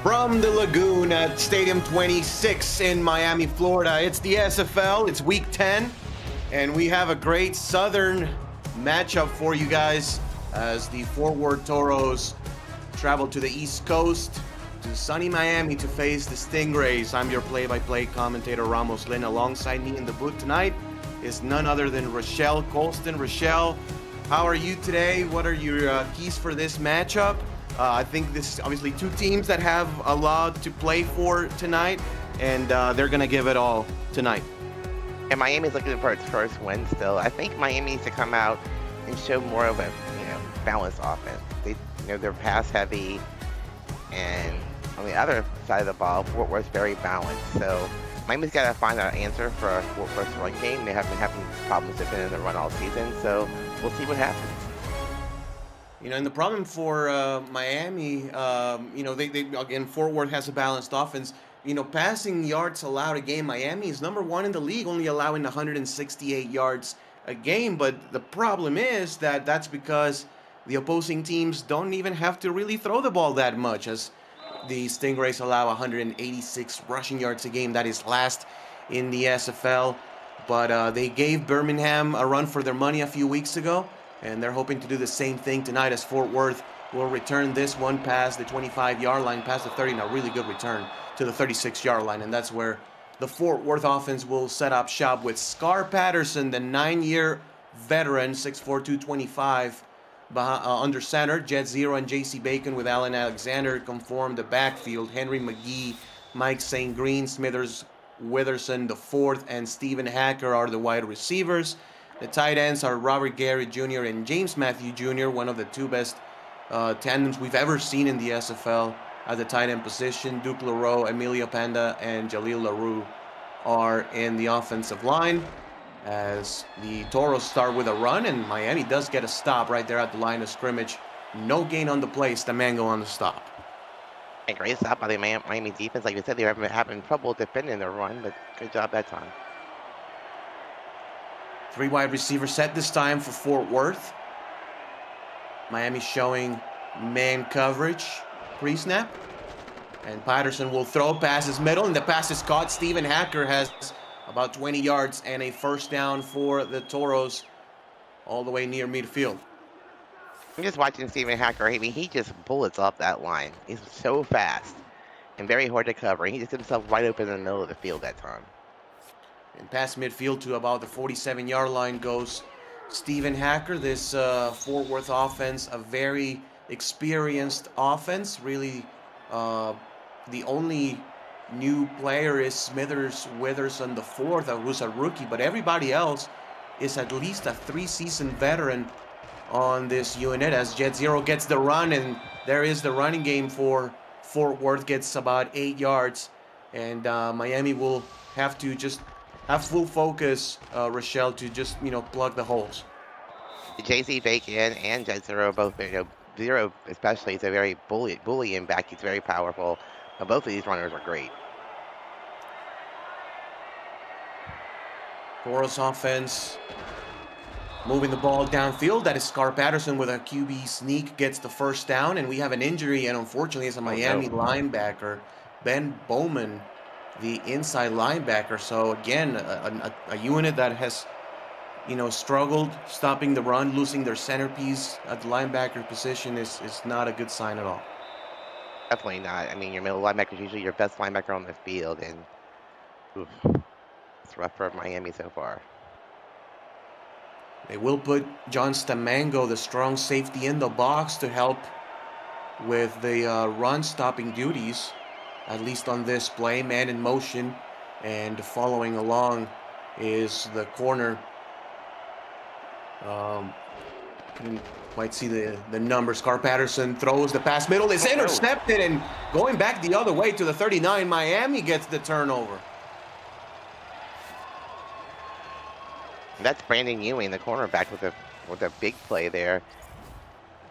From the Lagoon at Stadium 26 in Miami, Florida. It's the SFL, it's week 10, and we have a great Southern matchup for you guys as the Fort Worth Toros travel to the East Coast to sunny Miami to face the Stingrays. I'm your play-by-play commentator, Ramos Lynn. Alongside me in the booth tonight is none other than Rochelle Colston. Rochelle, how are you today? What are your keys for this matchup? I think this is obviously two teams that have a lot to play for tonight, and they're going to give it all tonight. And Miami's looking for its first win still. I think Miami needs to come out and show more of a balanced offense. They're pass heavy, and on the other side of the ball, Fort Worth's very balanced. So Miami's got to find an answer for Fort Worth's run game. They have been having problems defending the run all season, so we'll see what happens. And the problem for Miami, they again, Fort Worth has a balanced offense. Passing yards allowed a game, Miami is number one in the league, only allowing 168 yards a game. But the problem is that that's because the opposing teams don't even have to really throw the ball that much, as the Stingrays allow 186 rushing yards a game. That is last in the SFL. But they gave Birmingham a run for their money a few weeks ago, and they're hoping to do the same thing tonight, as Fort Worth will return this one past the 25-yard line, past the 30, and a really good return to the 36-yard line. And that's where the Fort Worth offense will set up shop with Scar Patterson, the 9-year veteran, 6'4", 225, under center. Jet Zero and J.C. Bacon with Allen Alexander conform the backfield. Henry McGee, Mike St. Green, Smithers Witherson, the fourth, and Stephen Hacker are the wide receivers. The tight ends are Robert Garrett Jr. and James Matthew Jr., one of the two best tandems we've ever seen in the SFL at the tight end position. Duke LaRoe, Emilio Panda, and Jalil LaRue are in the offensive line, as the Toros start with a run, and Miami does get a stop right there at the line of scrimmage. No gain on the play. Stamango on the stop. A great stop by the Miami defense. Like you said, they were having trouble defending the run, but good job that time. Three wide receiver set this time for Fort Worth. Miami showing man coverage pre-snap. And Patterson will throw, passes middle, and the pass is caught. Stephen Hacker has about 20 yards and a first down for the Toros all the way near midfield. I'm just watching Stephen Hacker. I mean, he just bullets up that line. He's so fast and very hard to cover. He just himself right open in the middle of the field that time. And past midfield to about the 47-yard line goes Stephen Hacker. This Fort Worth offense, a very experienced offense. Really, the only new player is Smithers Witherson, the fourth, who's a rookie. But everybody else is at least a three-season veteran on this unit, as Jet Zero gets the run, and there is the running game for Fort Worth. Gets about 8 yards, and Miami will have to just have full focus, Rochelle, to just, plug the holes. J.C. Bacon and Jet Zero both, Zero especially, is a very bullying back. He's very powerful. But both of these runners are great. Toros offense moving the ball downfield. That is Scar Patterson with a QB sneak, gets the first down, and we have an injury, and unfortunately it's a Miami linebacker, Ben Bowman, the inside linebacker. So again, a unit that has, struggled stopping the run, losing their centerpiece at the linebacker position is not a good sign at all. Definitely not. I mean, your middle linebacker is usually your best linebacker on the field, and it's rough for Miami so far. They will put John Stamango, the strong safety, in the box to help with the run-stopping duties, at least on this play. Man in motion, and following along is the corner. Didn't quite see the numbers. Scar Patterson throws the pass middle. It's intercepted, and going back the other way to the 39, Miami gets the turnover. That's Brandon Ewing, the cornerback, with a big play there,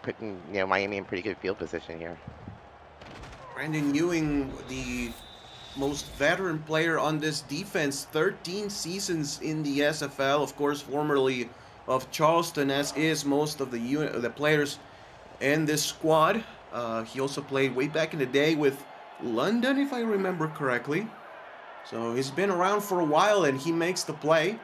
putting Miami in pretty good field position here. Brandon Ewing, the most veteran player on this defense, 13 seasons in the SFL, of course, formerly of Charleston, as is most of the players in this squad. He also played way back in the day with London, if I remember correctly. So he's been around for a while and he makes the play.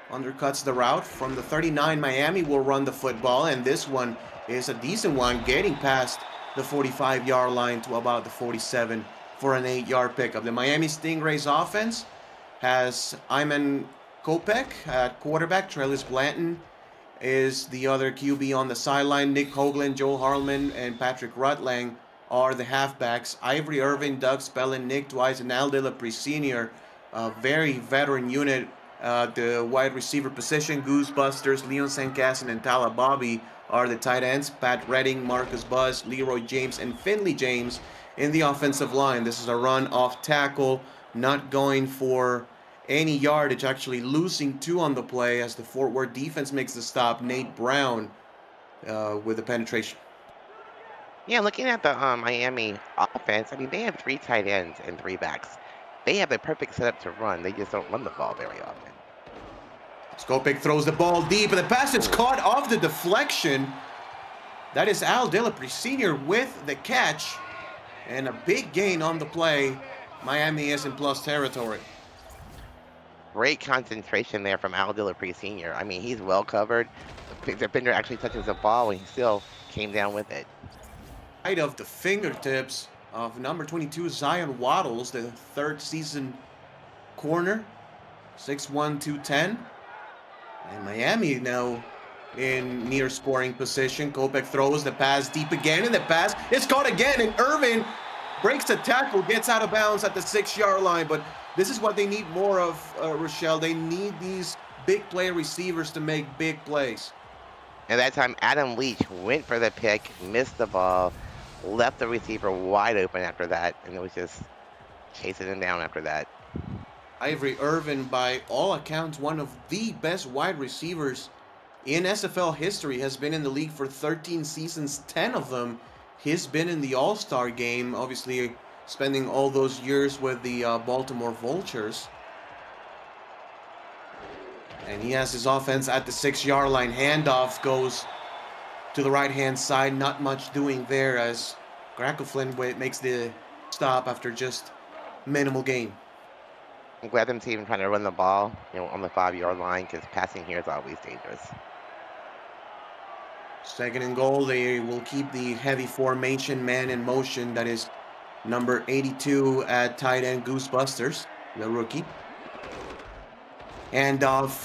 Undercuts the route from the 39. Miami will run the football, and this one is a decent one, getting past the 45-yard line to about the 47 for an 8-yard pickup. The Miami Stingrays offense has Iman Kopech at quarterback. Trellis Blanton is the other QB on the sideline. Nick Hoagland, Joel Harleman, and Patrick Rutlang are the halfbacks. Ivory Irving, Doug Spellin, Nick Twice, and Al Dillapre Sr., a very veteran unit. The wide receiver position, Goosebusters, Leon Sankasson, and Tala Bobby are the tight ends. Pat Redding, Marcus Buzz, Leroy James, and Finley James in the offensive line. This is a run off tackle, not going for any yardage, actually losing 2 on the play as the Fort Worth defense makes the stop. Nate Brown with the penetration. Yeah, looking at the Miami offense, I mean, they have 3 tight ends and 3 backs. They have the perfect setup to run. They just don't run the ball very often. Skopik throws the ball deep, and the pass is caught off the deflection. That is Al Dillapre Sr. with the catch, and a big gain on the play. Miami is in plus territory. Great concentration there from Al Dillapre Sr. I mean, he's well covered. The defender actually touches the ball, and he still came down with it. Right of the fingertips of number 22, Zion Waddles, the third season corner, 6'1", 210. And Miami now in near scoring position. Kopech throws the pass deep again, and the pass is caught again, and Irvin breaks the tackle, gets out of bounds at the 6-yard line. But this is what they need more of, Rochelle. They need these big play receivers to make big plays. And that time, Adam Leach went for the pick, missed the ball, left the receiver wide open after that, and it was just chasing him down after that. Ivory Irvin, by all accounts, one of the best wide receivers in SFL history, has been in the league for 13 seasons, 10 of them. He's been in the All-Star game, obviously spending all those years with the Baltimore Vultures. And he has his offense at the 6-yard line. Handoff goes to the right-hand side. Not much doing there as Grackleflin makes the stop after just minimal gain. I'm glad them team trying to run the ball, on the 5-yard line, because passing here is always dangerous. 2nd and goal. They will keep the heavy formation, man in motion. That is number 82 at tight end, Goosebusters, the rookie. And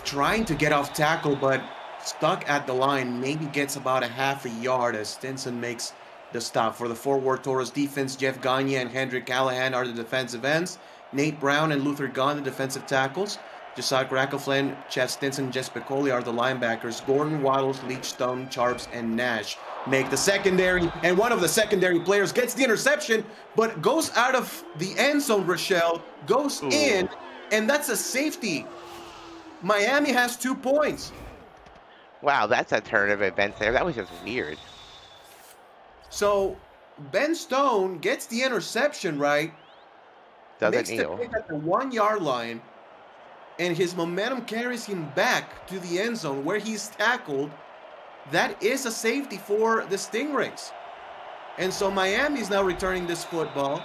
trying to get off tackle, but stuck at the line. Maybe gets about a half a yard as Stinson makes the stop. For the Fort Worth Toros defense, Jeff Gagne and Hendrik Callahan are the defensive ends. Nate Brown and Luther Gunn, the defensive tackles. Josiah Grackleflin, Chad Stinson, Jess Piccoli are the linebackers. Gordon, Waddles, Leach, Stone, Charps, and Nash make the secondary. And one of the secondary players gets the interception, but goes out of the end zone, Rochelle, goes in, and that's a safety. Miami has 2 points. Wow, that's a turn of events there. That was just weird. So Ben Stone gets the interception, right? Doesn't Makes the pick at the 1-yard line, and his momentum carries him back to the end zone where he's tackled. That is a safety for the Stingrays. And so Miami is now returning this football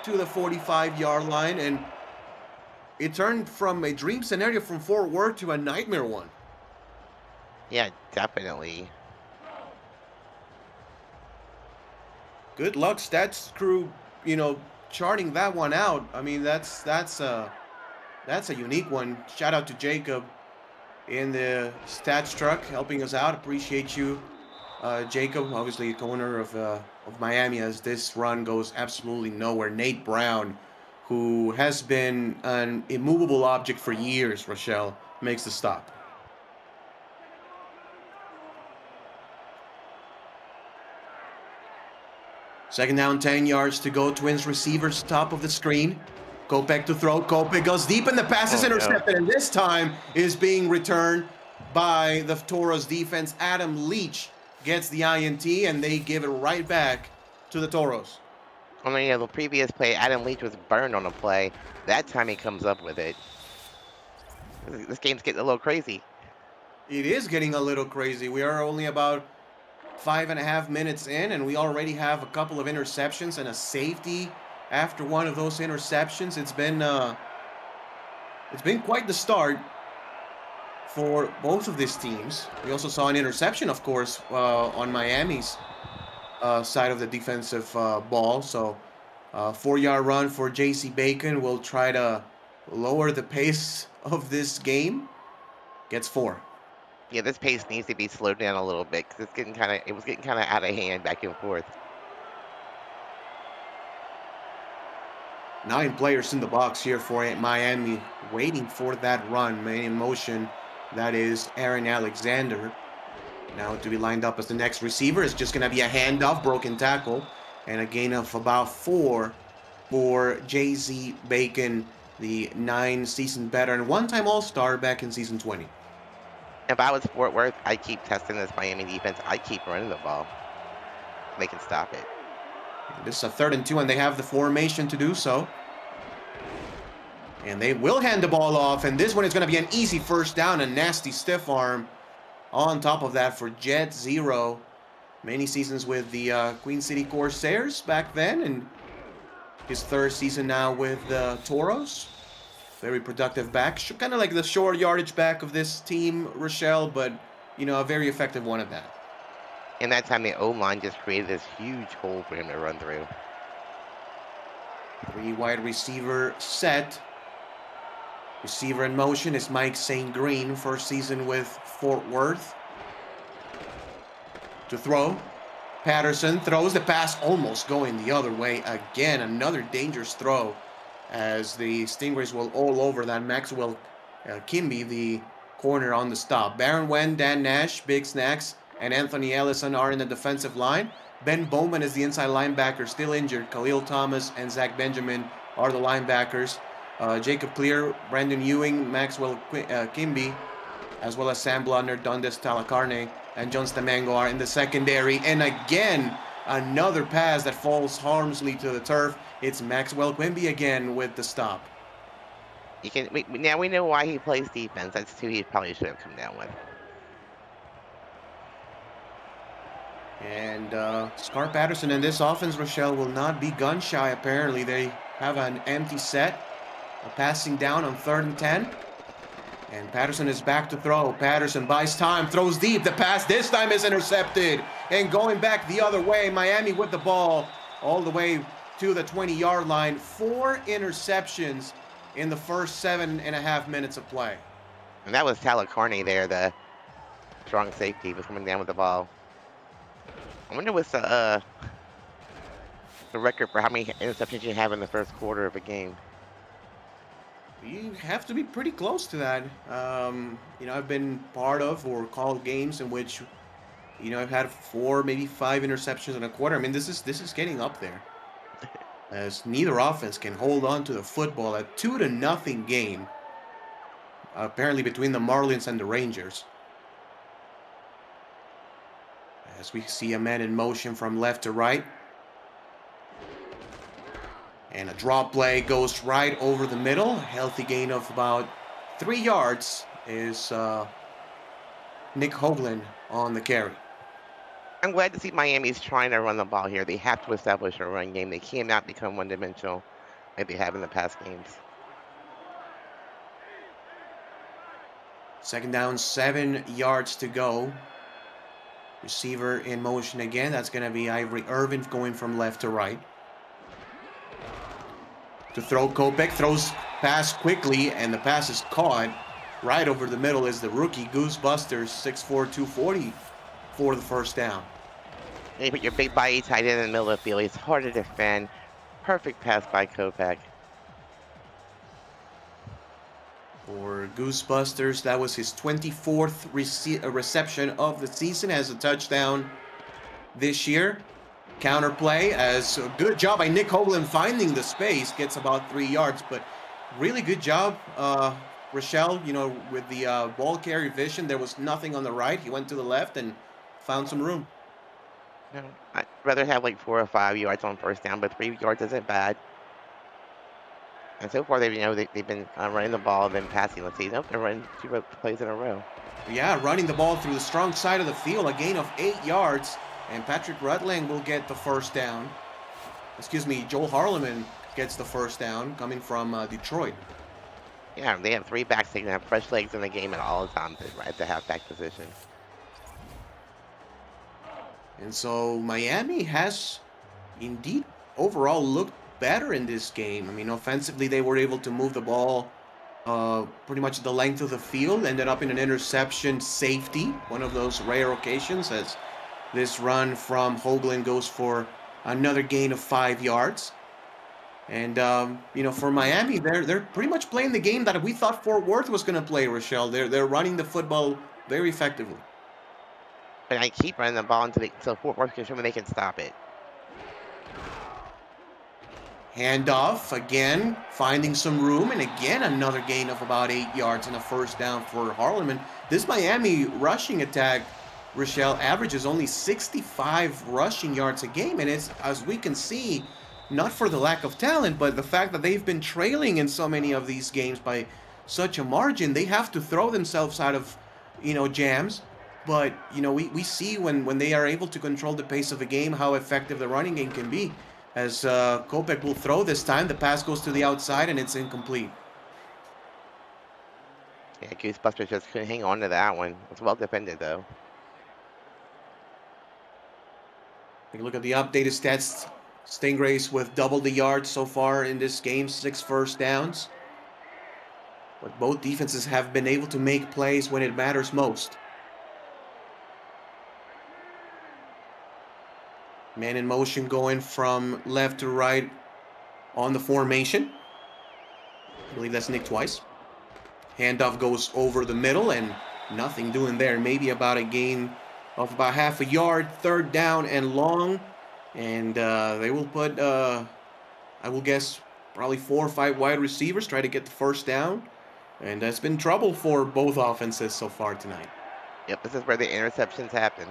to the 45-yard line, and it turned from a dream scenario from Fort Worth to a nightmare one. Yeah, definitely. Good luck, stats crew, charting that one out. I mean, that's a unique one. Shout out to Jacob in the stats truck helping us out. Appreciate you, Jacob. Obviously, co-owner of Miami, as this run goes absolutely nowhere. Nate Brown, who has been an immovable object for years, Rochelle, makes the stop. Second down, 10 yards to go. Twins receivers, top of the screen. Kopech to throw. Kopech goes deep, and the pass is intercepted. And this time is being returned by the Toros defense. Adam Leach gets the INT, and they give it right back to the Toros. The previous play, Adam Leach was burned on a play. That time he comes up with it. This game's getting a little crazy. It is getting a little crazy. We are only about 5.5 minutes in, and we already have a couple of interceptions and a safety after one of those interceptions. It's been quite the start for both of these teams. We also saw an interception, of course, on Miami's side of the defensive ball. So, 4-yard run for J.C. Bacon will try to lower the pace of this game. Gets 4. Yeah, this pace needs to be slowed down a little bit because it was getting kind of out of hand back and forth. 9 players in the box here for Miami, waiting for that run. Man in motion, that is Aaron Alexander. Now to be lined up as the next receiver. It's just going to be a handoff, broken tackle, and a gain of about 4 for J.C. Bacon, the 9-season veteran, one-time All-Star back in season 20. If I was Fort Worth, I'd keep testing this Miami defense. I'd keep running the ball. They can stop it. This is a 3rd and 2, and they have the formation to do so. And they will hand the ball off, and this one is going to be an easy first down, a nasty stiff arm on top of that for Jet Zero. Many seasons with the Queen City Corsairs back then, and his 3rd season now with the Toros. Very productive back, kind of like the short yardage back of this team, Rochelle, but, you know, a very effective one at that. And that time the O-line just created this huge hole for him to run through. 3 wide receiver set. Receiver in motion is Mike St. Green, 1st season with Fort Worth. To throw. Patterson throws the pass, almost going the other way again. Another dangerous throw as the Stingrays will all over that. Maxwell Kimby, the corner on the stop. Baron Wen, Dan Nash, Big Snacks, and Anthony Ellison are in the defensive line. Ben Bowman is the inside linebacker, still injured. Khalil Thomas and Zach Benjamin are the linebackers. Jacob Clear, Brandon Ewing, Maxwell Kimby, as well as Sam Blunder, Dundas Talacarne, and John Stamengo are in the secondary. And again, another pass that falls harmlessly to the turf. It's Maxwell Quimby again with the stop. Now we know why he plays defense. That's 2 he probably should have come down with. And Scar Patterson in this offense, Rochelle, will not be gun shy apparently. They have an empty set. A passing down on 3rd and 10. And Patterson is back to throw. Patterson buys time, throws deep. The pass this time is intercepted. And going back the other way, Miami with the ball all the way to the 20-yard line. 4 interceptions in the first 7.5 minutes of play. And that was Talacarne there, the strong safety, was coming down with the ball. I wonder what's the record for how many interceptions you have in the first quarter of a game. You have to be pretty close to that. You know, I've been part of or called games in which, you know, I've had 4, maybe 5 interceptions in a quarter. I mean, this is getting up there, as neither offense can hold on to the football. A 2-0 game, apparently between the Marlins and the Rangers. As we see a man in motion from left to right. And a drop play goes right over the middle. A healthy gain of about 3 yards is Nick Hoagland on the carry. I'm glad to see Miami's trying to run the ball here. They have to establish a run game. They cannot become one-dimensional like they have in the past games. 2nd down, 7 yards to go. Receiver in motion again. That's going to be Ivory Irvin going from left to right. To throw, Kopech throws pass quickly, and the pass is caught. Right over the middle is the rookie, Goose Busters, 6'4", 240 for the first down. And you put your big body tight end in the middle of the field. It's hard to defend. Perfect pass by Kopech. For Goose Busters, that was his 24th reception of the season as a touchdown this year. Counter play, as a good job by Nick Hoagland finding the space, gets about 3 yards, but really good job, Rochelle, you know, with the ball carry vision. There was nothing on the right. He went to the left and found some room. No, I'd rather have like 4 or 5 yards on first down, but 3 yards isn't bad. And so far, they've been running the ball and then passing. Let's see, nope, they're running 2 plays in a row. Yeah, running the ball through the strong side of the field, a gain of 8 yards. And Patrick Rutland will get the first down. Excuse me, Joel Harleman gets the first down coming from Detroit. Yeah, they have three backs. They can have fresh legs in the game at all times right at the halfback position. And so Miami has indeed overall looked better in this game. I mean, offensively, they were able to move the ball pretty much the length of the field, ended up in an interception safety, one of those rare occasions as this run from Hoagland goes for another gain of 5 yards. And for Miami, they're pretty much playing the game that we thought Fort Worth was going to play. Rochelle, they're running the football very effectively. But I keep running the ball until Fort Worth can show me they can stop it. Handoff again, finding some room, and again another gain of about 8 yards and a first down for Harlem. And this Miami rushing attack, Rochelle, averages only 65 rushing yards a game, and it's, as we can see, not for the lack of talent, but the fact that they've been trailing in so many of these games by such a margin, they have to throw themselves out of, jams. But we see when they are able to control the pace of a game how effective the running game can be. As Kopech will throw this time, the pass goes to the outside and it's incomplete. Yeah, Goosebusters just couldn't hang on to that one. It's well defended though. Take a look at the updated stats. Stingrays with double the yards so far in this game, 6 first downs. But both defenses have been able to make plays when it matters most. Man in motion going from left to right on the formation. I believe that's Nick twice. Handoff goes over the middle and nothing doing there. Maybe about a gain of about half a yard, third down and long. And they will put, I will guess, probably 4 or 5 wide receivers, try to get the first down. And that's been trouble for both offenses so far tonight. Yep, this is where the interceptions happen.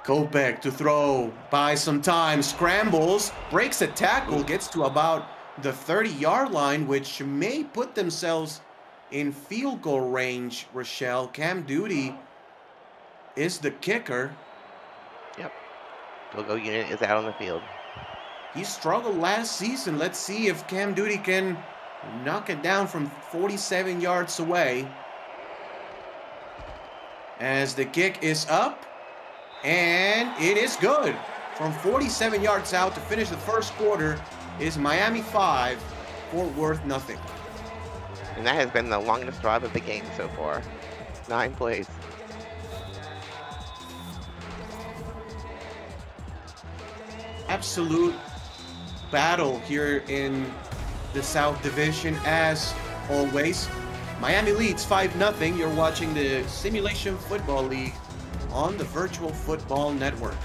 Kopech to throw, buys some time, scrambles, breaks a tackle, gets to about the 30-yard line, which may put themselves in field goal range, Rochelle. Cam Duty is the kicker. Yep. Field goal unit is out on the field. He struggled last season. Let's see if Cam Duty can knock it down from 47 yards away. As the kick is up, and it is good. From 47 yards out to finish the first quarter is Miami 5, Fort Worth nothing. And that has been the longest drive of the game so far. 9 plays. Absolute battle here in the South Division as always. Miami leads 5-0. You're watching the Simulation Football League on the Virtual Football Network.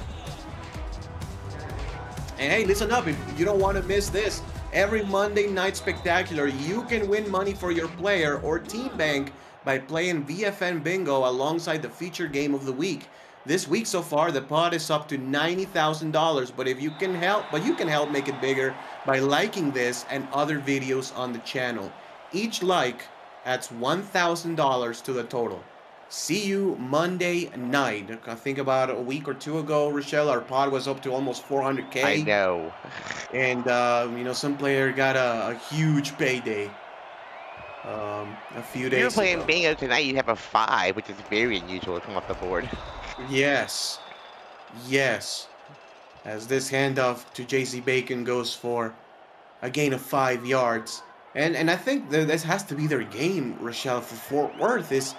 And hey, listen up, if you don't want to miss this, every Monday Night Spectacular, you can win money for your player or team bank by playing VFN Bingo alongside the featured game of the week. This week so far, the pot is up to $90,000, but you can help make it bigger by liking this and other videos on the channel. Each like adds $1,000 to the total. See you Monday night. I think about a week or two ago, Rochelle, our pod was up to almost 400K. I know. And, some player got a huge payday a few days ago. If you're playing bingo tonight, you have a 5, which is very unusual to come off the board. Yes. As this handoff to JC Bacon goes for a gain of 5 yards. And I think this has to be their game, Rochelle, for Fort Worth is...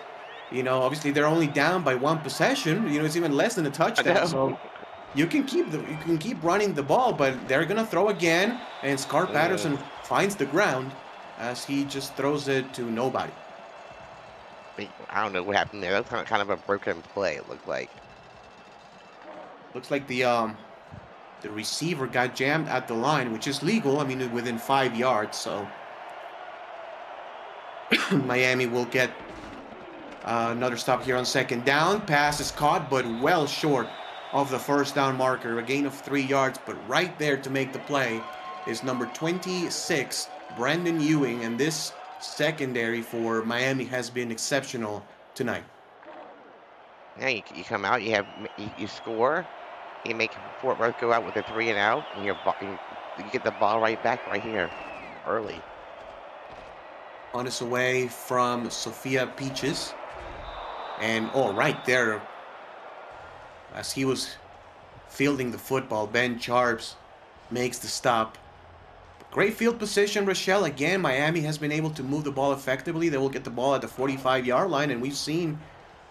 obviously they're only down by 1 possession. It's even less than a touchdown. So you can keep running the ball, but they're gonna throw again. And Scar Patterson finds the ground as he just throws it to nobody. I don't know what happened there. That was kind of a broken play. It looked like. Looks like the receiver got jammed at the line, which is legal. I mean, within 5 yards. So Miami will get another stop here on second down. Pass is caught, but well short of the first down marker. A gain of 3 yards, but right there to make the play is number 26, Brandon Ewing. And this secondary for Miami has been exceptional tonight. Yeah, you come out, you score, you make Fort Worth go out with a 3 and out, and you're You get the ball right back right here, early. On his away from Sophia Peaches. And oh, right there, as he was fielding the football, Ben Sharps makes the stop. Great field position, Rochelle. Again, Miami has been able to move the ball effectively. They will get the ball at the 45-yard line, and we've seen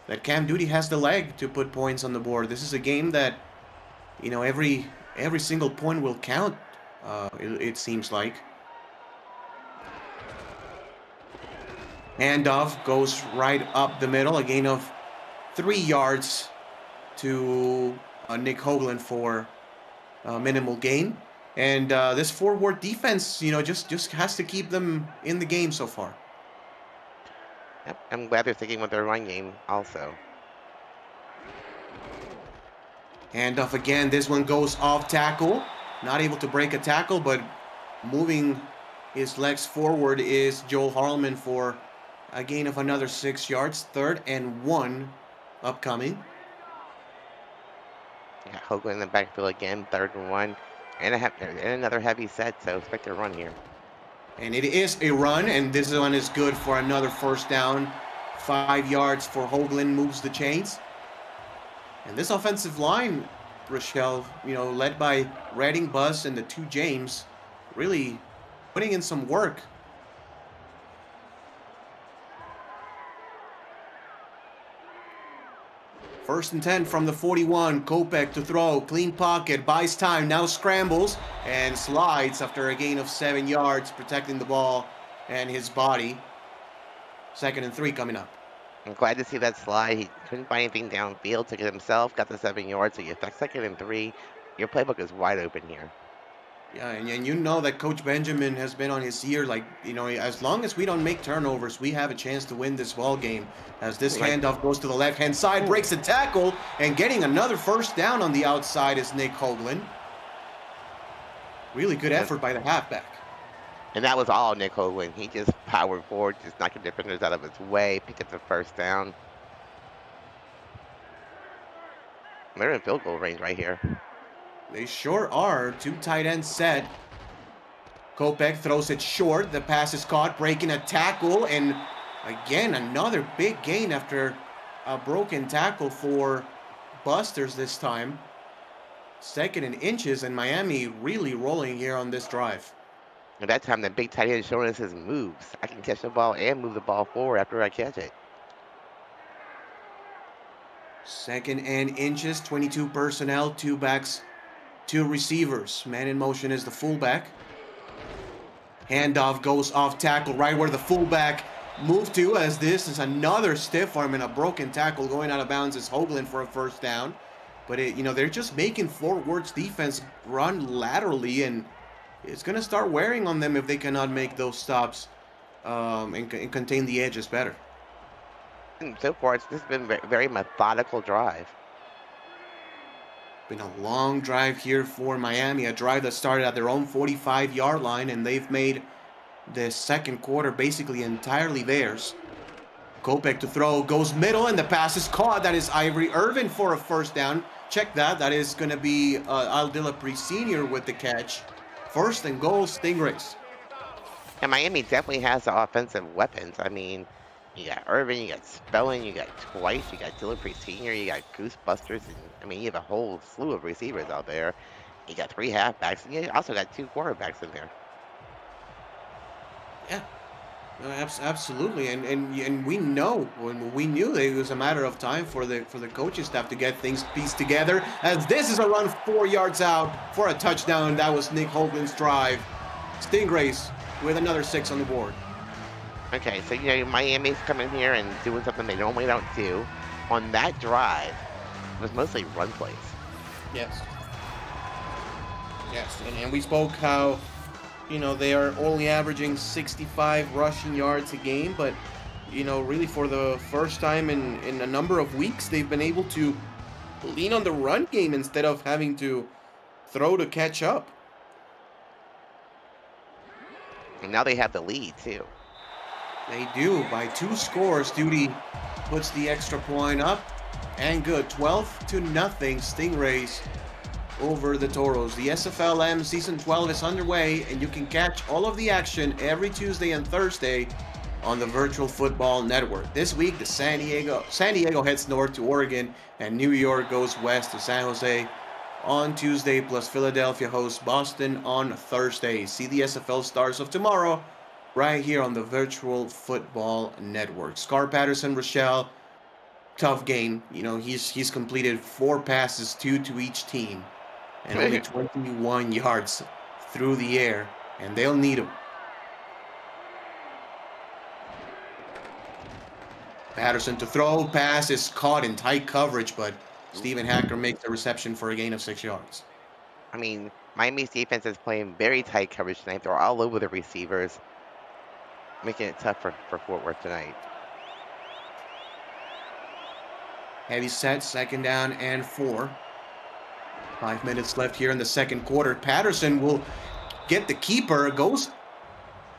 that Cam Duty has the leg to put points on the board. This is a game that, every single point will count, it seems like. Handoff goes right up the middle. A gain of 3 yards to Nick Hoagland for minimal gain. And this forward defense, just has to keep them in the game so far. Yep, I'm glad they're sticking with their run game also. Handoff again. This one goes off tackle. Not able to break a tackle, but moving his legs forward is Joel Harleman for a gain of another 6 yards. 3rd and 1 upcoming. Yeah, Hoagland in the backfield again, 3rd and 1. And another heavy set, so expect a run here. And it is a run, and this one is good for another 1st down. 5 yards for Hoagland, moves the chains. And this offensive line, Rochelle, led by Redding, Buzz, and the 2 James, really putting in some work. First and 10 from the 41. Kopech to throw. Clean pocket. Buys time. Now scrambles and slides after a gain of 7 yards, protecting the ball and his body. 2nd and 3 coming up. I'm glad to see that slide. He couldn't find anything downfield. Took it himself. Got the 7 yards. So you affect 2nd and 3. Your playbook is wide open here. Yeah, and you know that Coach Benjamin has been on his ear. As long as we don't make turnovers, we have a chance to win this ball game. As this handoff goes to the left-hand side, breaks the tackle, and getting another 1st down on the outside is Nick Hoagland. Really good effort by the halfback. And that was all Nick Hoagland. He just powered forward, just knocking defenders out of his way, picked up the 1st down. They're in field goal range right here. They sure are. 2 tight ends set. Kopech throws it short. The pass is caught, breaking a tackle. And again, another big gain after a broken tackle for Busters this time. 2nd and inches, and Miami really rolling here on this drive. At that time, the big tight end showing us his moves. I can catch the ball and move the ball forward after I catch it. 2nd and inches, 22 personnel, 2 backs, 2 receivers. Man in motion is the fullback. Handoff goes off tackle right where the fullback moved to, as this is another stiff arm and a broken tackle going out of bounds is Hoagland for a 1st down. But they're just making Fort Worth's defense run laterally, and it's going to start wearing on them if they cannot make those stops and contain the edges better. And so far, this has been a very methodical drive. Been a long drive here for Miami, a drive that started at their own 45-yard line, and they've made the 2nd quarter basically entirely theirs. Kopech to throw, goes middle, and the pass is caught. That is Ivory Irvin for a 1st down. Check that. That is going to be Al Dilapri Sr. with the catch. 1st and goal, Stingrays. And Miami definitely has the offensive weapons. I mean, you got Irvin, you got Spelling, you got Twice, you got Dilapri Sr., you got Goosebusters, and you have a whole slew of receivers out there. You got 3 halfbacks, and you also got 2 quarterbacks in there. Yeah, absolutely, and we know, when we knew that it was a matter of time for the coaching staff to get things pieced together. As this is a run 4 yards out for a touchdown. That was Nick Hoagland's drive. Stingrays with another 6 on the board. Okay, so Miami's coming here and doing something they normally don't do. On that drive, it was mostly run plays. Yes. Yes, and we spoke how, they are only averaging 65 rushing yards a game, but, really for the first time in a number of weeks, they've been able to lean on the run game instead of having to throw to catch up. And now they have the lead, too. They do, by 2 scores. Duty puts the extra point up, and good. 12-0, Stingrays over the Toros. The SFLM Season 12 is underway, and you can catch all of the action every Tuesday and Thursday on the Virtual Football Network. This week, the San Diego heads north to Oregon, and New York goes west to San Jose on Tuesday, plus Philadelphia hosts Boston on Thursday. See the SFL stars of tomorrow right here on the Virtual Football Network. Scar Patterson, Rochelle, tough game. You know, he's completed 4 passes, 2 to each team, and only 21 yards through the air, and they'll need him. Patterson to throw, pass is caught in tight coverage, but Stephen Hacker makes the reception for a gain of 6 yards. I mean, Miami's defense is playing very tight coverage tonight. They're all over the receivers, making it tough for Fort Worth tonight. Heavy set, 2nd down and 4. 5 minutes left here in the second quarter. Patterson will get the keeper, goes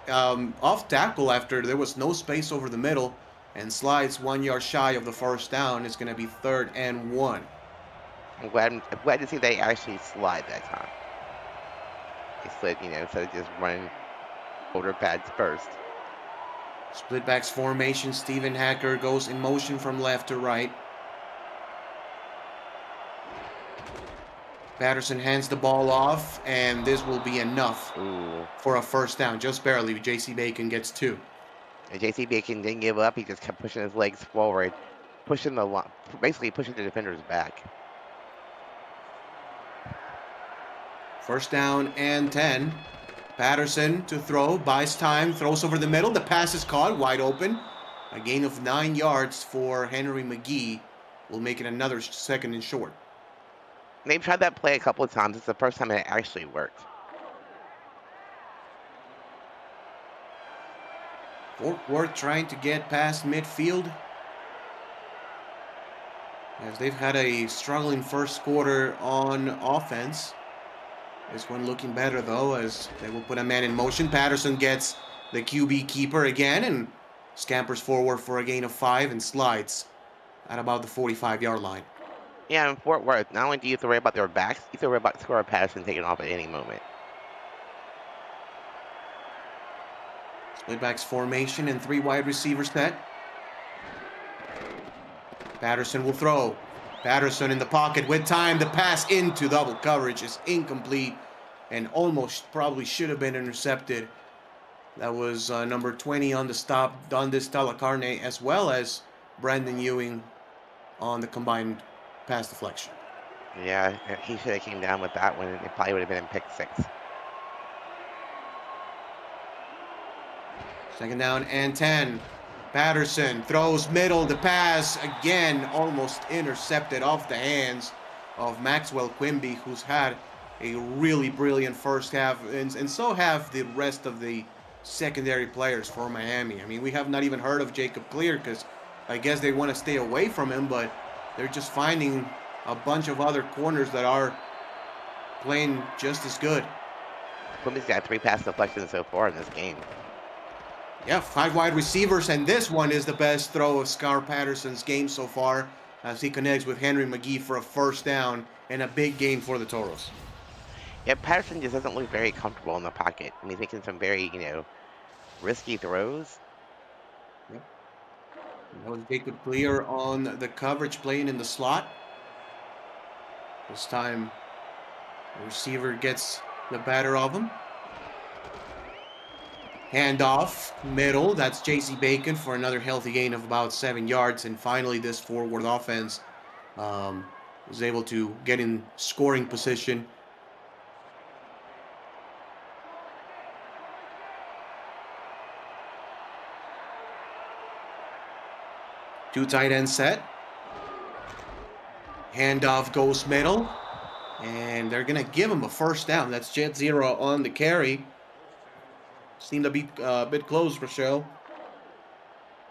off tackle after there was no space over the middle, and slides 1 yard shy of the first down. It's going to be 3rd and 1. I'm glad to see they actually slide that time. They slid, instead of just running shoulder pads first. Split backs formation. Stephen Hacker goes in motion from left to right. Patterson hands the ball off, and this will be enough for a first down. Just barely. J.C. Bacon gets 2. And J.C. Bacon didn't give up. He just kept pushing his legs forward, basically pushing the defenders back. First down and 10. Patterson to throw, buys time, throws over the middle. The pass is caught, wide open. A gain of 9 yards for Henry McGee will make it another 2nd and short. They've tried that play a couple of times. It's the first time it actually worked. Fort Worth trying to get past midfield, as they've had a struggling first quarter on offense. This one looking better, though, as they will put a man in motion. Patterson gets the QB keeper again and scampers forward for a gain of 5 and slides at about the 45-yard line. Yeah, in Fort Worth, not only do you have to worry about their backs, you have to worry about Scar Patterson taking off at any moment. Split backs formation and 3 wide receiver set. Patterson will throw. Patterson in the pocket with time. The pass into double coverage is incomplete and almost probably should have been intercepted. That was number 20 on the stop, Dondis Talacarne, as well as Brandon Ewing on the combined pass deflection. Yeah, he should have came down with that one. It probably would have been in pick 6. 2nd down and 10. Patterson throws middle. The pass again almost intercepted off the hands of Maxwell Quimby, who's had a really brilliant first half, and so have the rest of the secondary players for Miami. I mean, we have not even heard of Jacob Clear because I guess they want to stay away from him, but they're just finding a bunch of other corners that are playing just as good. Quimby's got 3 pass deflections so far in this game. Yeah, 5 wide receivers, and this one is the best throw of Scar Patterson's game so far as he connects with Henry McGee for a first down and a big gain for the Toros. Yeah, Patterson just doesn't look very comfortable in the pocket. I mean, he's making some very, risky throws. Yep. That was Jacob Clear on the coverage playing in the slot. This time, the receiver gets the better of him. Handoff, middle, that's J.C. Bacon for another healthy gain of about 7 yards. And finally, this forward offense was able to get in scoring position. Two tight end set. Handoff goes middle. And they're going to give him a first down. That's Jet Zero on the carry. Seemed to be a bit close, Rochelle.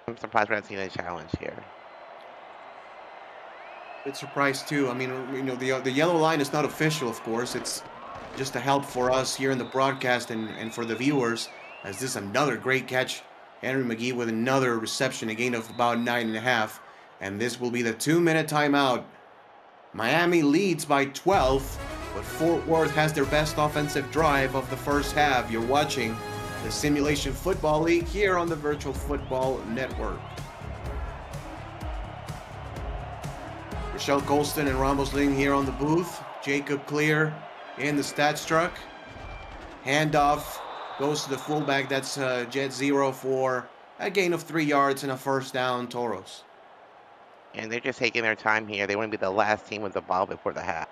I'm surprised we're not seeing a challenge here. Bit surprised too. I mean, the yellow line is not official, of course. It's just a help for us here in the broadcast and for the viewers, as this is another great catch. Henry McGee with another reception, a gain of about 9.5. And this will be the 2-minute timeout. Miami leads by 12. but Fort Worth has their best offensive drive of the first half. You're watching the Simulation Football League here on the Virtual Football Network. Rochelle Colston and Ramos Ling here on the booth. Jacob Clear in the stats truck. Handoff goes to the fullback. That's Jet Zero for a gain of 3 yards and a first down, Toros. And they're just taking their time here. They want to be the last team with the ball before the half.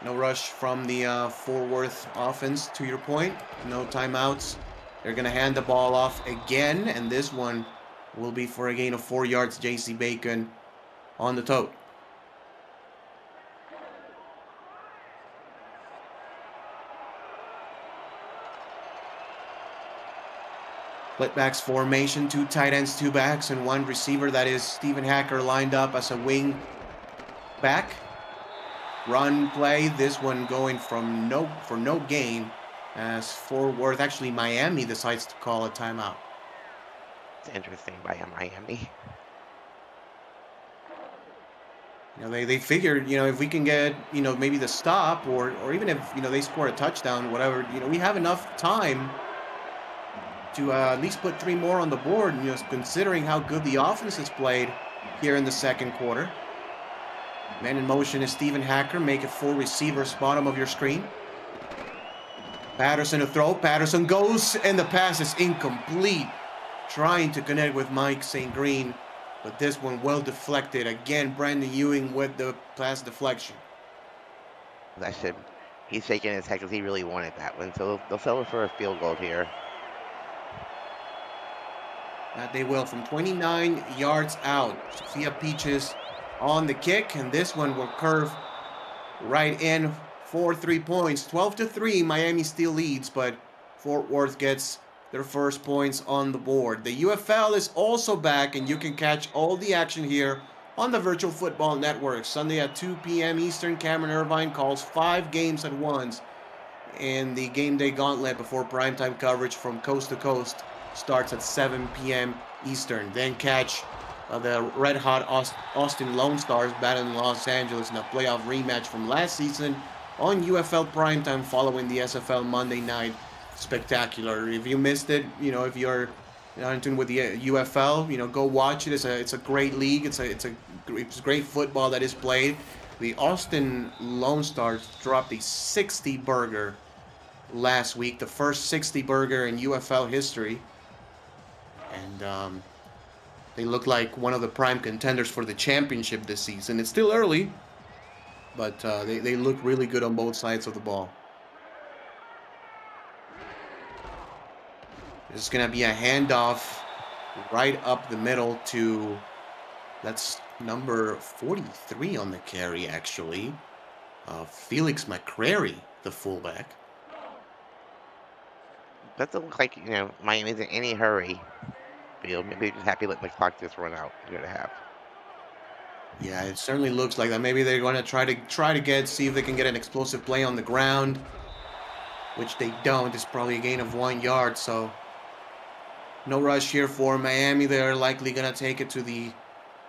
No rush from the Fort Worth offense, to your point. No timeouts. They're going to hand the ball off again, and this one will be for a gain of 4 yards. J.C. Bacon on the tote. Split backs formation, 2 tight ends, 2 backs, and 1 receiver. That is Stephen Hacker lined up as a wing back. Run play, this one going for no gain as Fort Worth, actually Miami, decides to call a timeout. It's interesting by Miami. You know, they figured, if we can get, maybe the stop or even if, they score a touchdown, whatever, we have enough time to at least put 3 more on the board, considering how good the offense has played here in the second quarter. Man in motion is Stephen Hacker. Make it 4 receivers, bottom of your screen. Patterson to throw. Patterson goes, and the pass is incomplete. Trying to connect with Mike St. Green, but this one well deflected. Again, Brandon Ewing with the pass deflection. He's shaking his head because he really wanted that one. So they'll settle for a field goal here. That they will from 29 yards out. Sophia Peaches on the kick, and this one will curve right in for 3 points. 12-3, Miami still leads, but Fort Worth gets their first points on the board. The UFL is also back, and you can catch all the action here on the Virtual Football Network. Sunday at 2 p.m. Eastern, Cameron Irvine calls 5 games at once, and the game day gauntlet before primetime coverage from coast to coast starts at 7 p.m. Eastern. Then catch the red-hot Austin Lone Stars battling Los Angeles in a playoff rematch from last season on UFL primetime following the SFL Monday Night Spectacular. If you missed it, if you're not in tune with the UFL, go watch it. It's a great league. It's great football that is played. The Austin Lone Stars dropped a 60 burger last week, the first 60 burger in UFL history, and they look like one of the prime contenders for the championship this season. It's still early, but they look really good on both sides of the ball. This is going to be a handoff right up the middle to, that's number 43 on the carry, actually. Felix McCrary, the fullback. Doesn't look like, Miami's in any hurry. Maybe they're just happy letting the clock just run out here to have. Yeah, it certainly looks like that. Maybe they're going to try to see if they can get an explosive play on the ground, which they don't. It's probably a gain of 1 yard, so no rush here for Miami. They're likely going to take it to the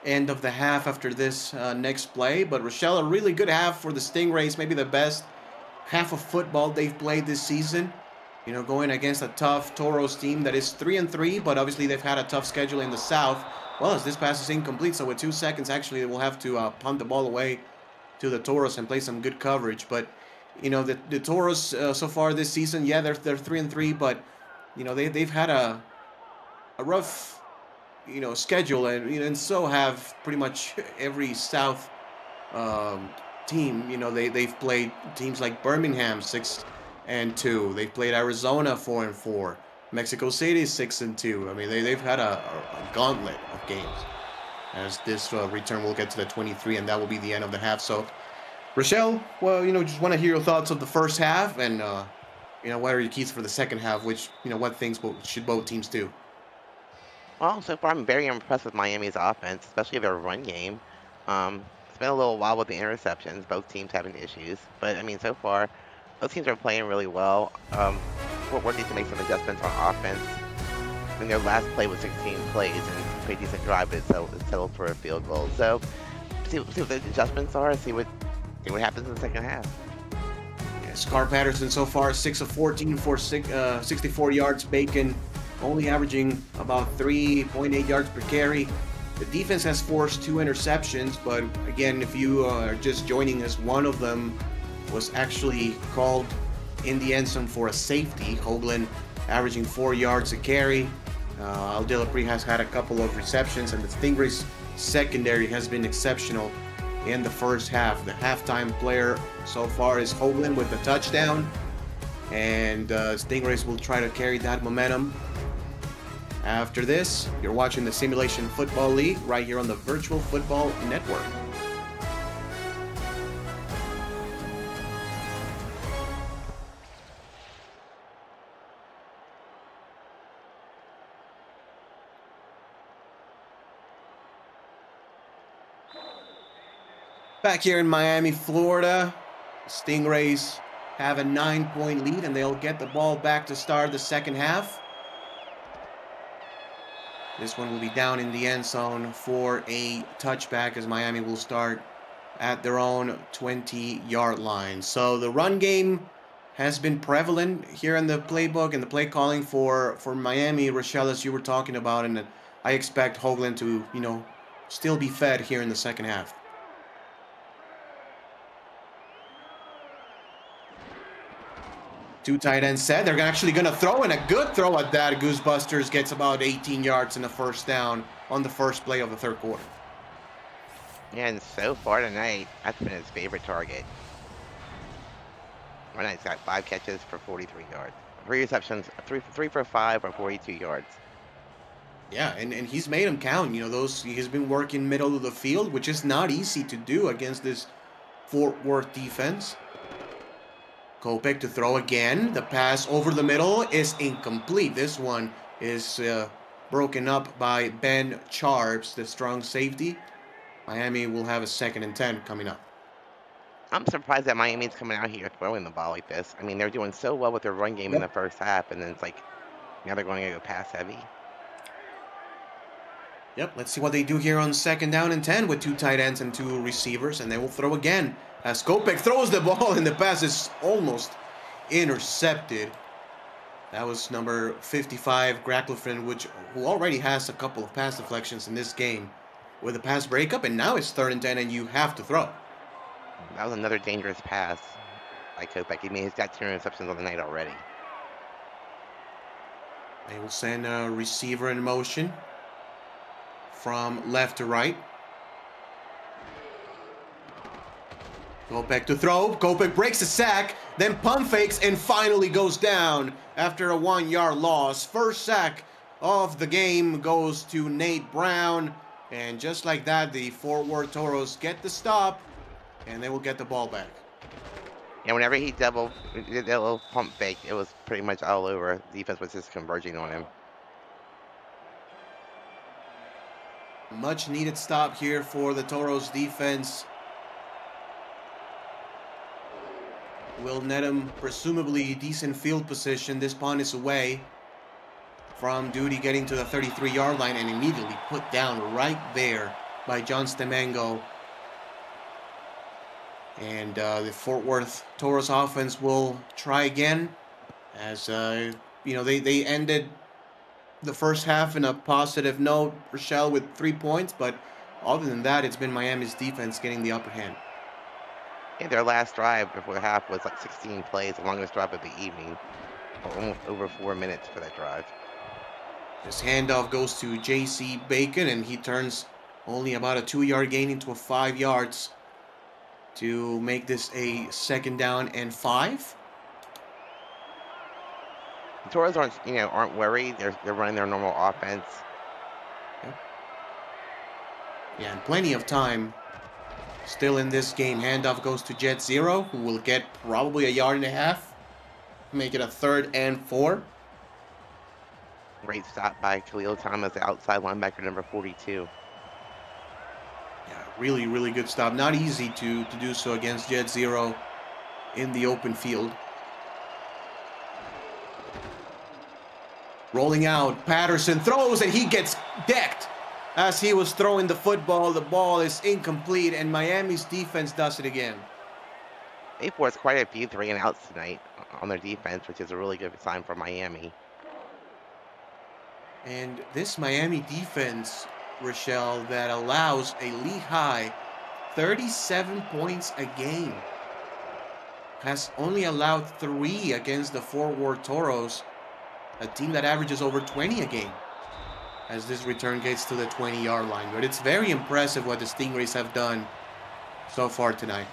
end of the half after this next play. But Rochelle, a really good half for the Stingrays, maybe the best half of football they've played this season. Going against a tough Toros team that is 3-3, but obviously they've had a tough schedule in the South. Well, as this pass is incomplete, so with 2 seconds, actually, they will have to punt the ball away to the Toros and play some good coverage. But, the Toros so far this season, yeah, they're 3-3, but, they've had a rough, schedule, and so have pretty much every South team. They've played teams like Birmingham 6-2. They've played Arizona 4-4. Mexico City 6-2. I mean, they've had a gauntlet of games. As this return will get to the 23, and that will be the end of the half. So, Rochelle, well, just want to hear your thoughts of the first half, and what are your keys for the second half? Which, what things should both teams do? Well, so far I'm very impressed with Miami's offense, especially their run game. It's been a little while with the interceptions, both teams having issues, but I mean, so far, both teams are playing really well. Fort Worth needs to make some adjustments on offense. And their last play was 16 plays and pretty decent drive, but it settled for a field goal. So see what the adjustments are. See what happens in the second half. Yeah, Scar Patterson so far 6 of 14 for 64 yards. Bacon only averaging about 3.8 yards per carry. The defense has forced 2 interceptions, but again, if you are just joining us, one of them was actually called in the end zone for a safety. Hoagland averaging 4 yards a carry. Aldilapri has had a couple of receptions, and the Stingrays secondary has been exceptional in the first half. The halftime player so far is Hoagland with a touchdown, and Stingrays will try to carry that momentum. After this, you're watching the Simulation Football League right here on the Virtual Football Network. Back here in Miami, Florida, Stingrays have a 9-point lead, and they'll get the ball back to start the second half. This one will be down in the end zone for a touchback, as Miami will start at their own 20-yard line. So the run game has been prevalent here in the playbook and the play calling for Miami, Rochelle, as you were talking about, and I expect Hoagland to, still be fed here in the second half. Two tight ends set. They're actually going to throw, and a good throw at that. Goosebusters gets about 18 yards and a first down on the first play of the third quarter. Yeah, and so far tonight, that's been his favorite target. Tonight's got 5 catches for 43 yards. 3 receptions, 3 for 5 or 42 yards. Yeah, and he's made them count. He's been working middle of the field, which is not easy to do against this Fort Worth defense. Kopech to throw again. The pass over the middle is incomplete. This one is broken up by Ben Charles, the strong safety. Miami will have a 2nd and 10 coming up. I'm surprised that Miami's coming out here throwing the ball like this. I mean, they're doing so well with their run game in the first half, and then it's like now they're going to go pass heavy. Yep, let's see what they do here on 2nd down and 10 with 2 tight ends and 2 receivers, and they will throw again. As Kopech throws the ball and the pass is almost intercepted. That was number 55, Gracklefin, who already has a couple of pass deflections in this game with a pass breakup, and now it's 3rd and 10 and you have to throw. That was another dangerous pass by Kopech. I mean, he's got 2 interceptions on the night already. They will send a receiver in motion from left to right. Kopech to throw. Kopech breaks a sack, then pump fakes and finally goes down after a 1-yard loss. First sack of the game goes to Nate Brown. And just like that, the Fort Worth Toros get the stop, and they will get the ball back. And whenever he did that little pump fake, it was pretty much all over. The defense was just converging on him. Much needed stop here for the Toros defense. Will net him presumably decent field position. This punt is away from Duty, getting to the 33-yard line and immediately put down right there by John Stemengo. And the Fort Worth Toros offense will try again, as they ended the first half in a positive note, Rochelle, with 3 points, but other than that, it's been Miami's defense getting the upper hand. Yeah, their last drive before the half was like 16 plays, the longest drive of the evening, almost over 4 minutes for that drive. This handoff goes to J.C. Bacon, and he turns only about a 2-yard gain into a 5 yards to make this a 2nd down and 5. The Toros aren't worried. They're running their normal offense. Yeah, and plenty of time still in this game. Handoff goes to Jet Zero, who will get probably 1.5 yards, make it a 3rd and 4. Great stop by Khalil Thomas, the outside linebacker, number 42. Yeah, really, really good stop. Not easy to do so against Jet Zero in the open field. Rolling out, Patterson throws, and he gets decked As he was throwing the ball is incomplete, and Miami's defense does it again. They forced quite a few 3-and-outs tonight on their defense, which is a really good sign for Miami. And this Miami defense, Rochelle, that allows a league high 37 points a game, has only allowed 3 against the Fort Worth Toros, a team that averages over 20 a game, as this return gets to the 20-yard line. But it's very impressive what the Stingrays have done so far tonight.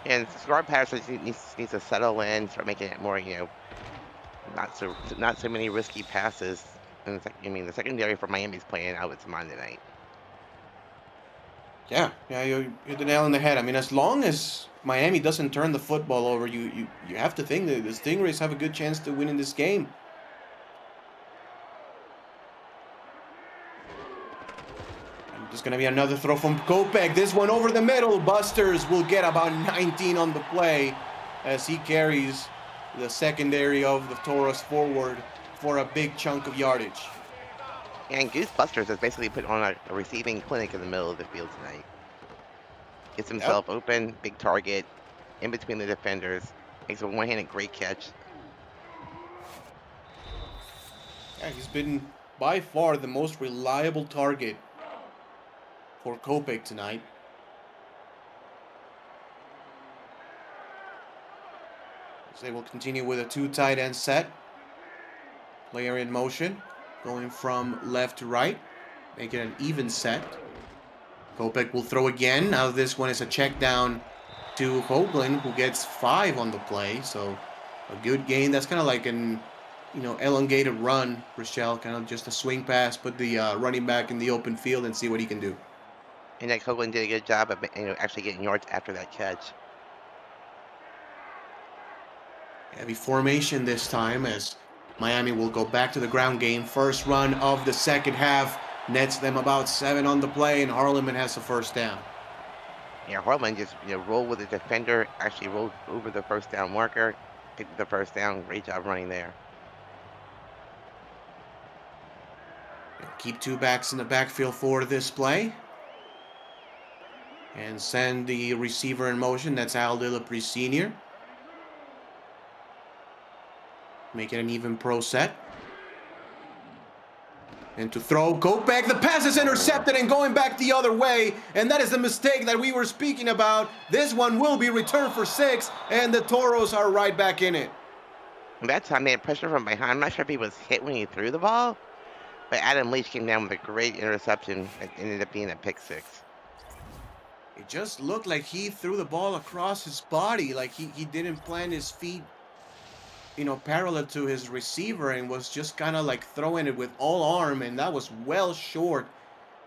And Scar Patterson needs to settle in, start making it more, not so many risky passes. And the secondary for Miami's playing out. It's Monday night. Yeah, you hit the nail on the head. I mean, as long as Miami doesn't turn the football over, you have to think that the Stingrays have a good chance to win in this game. And there's going to be another throw from Kopech. This one over the middle. Busters will get about 19 on the play as he carries the secondary of the Toros forward for a big chunk of yardage. And Goose Busters has basically put on a receiving clinic in the middle of the field tonight. Gets himself open, big target, in between the defenders, makes a one-handed great catch. Yeah, he's been by far the most reliable target for Kopech tonight. As they will continue with a 2 tight end set. Player in motion, going from left to right, make it an even set. Kopech will throw again. Now this one is a check down to Hoagland, who gets 5 on the play. So a good gain. That's kind of like an elongated run, Rochelle. Kind of just a swing pass, put the running back in the open field and see what he can do. And that Hoagland did a good job of actually getting yards after that catch. Heavy formation this time as Miami will go back to the ground game. First run of the second half nets them about 7 on the play, and Harleman has the first down. Yeah, Harleman just rolled with the defender, actually rolled over the first down marker, picked the first down. Great job running there. Keep 2 backs in the backfield for this play. And send the receiver in motion. That's Al Dillapre Sr. Make it an even pro set. And to throw, Kopech. The pass is intercepted and going back the other way. And that is the mistake that we were speaking about. This one will be returned for 6, and the Toros are right back in it. That time they had pressure from behind. I'm not sure if he was hit when he threw the ball, but Adam Leach came down with a great interception that ended up being a pick 6. It just looked like he threw the ball across his body, like he didn't plant his feet, parallel to his receiver, and was just kind of like throwing it with all arm, and that was well short,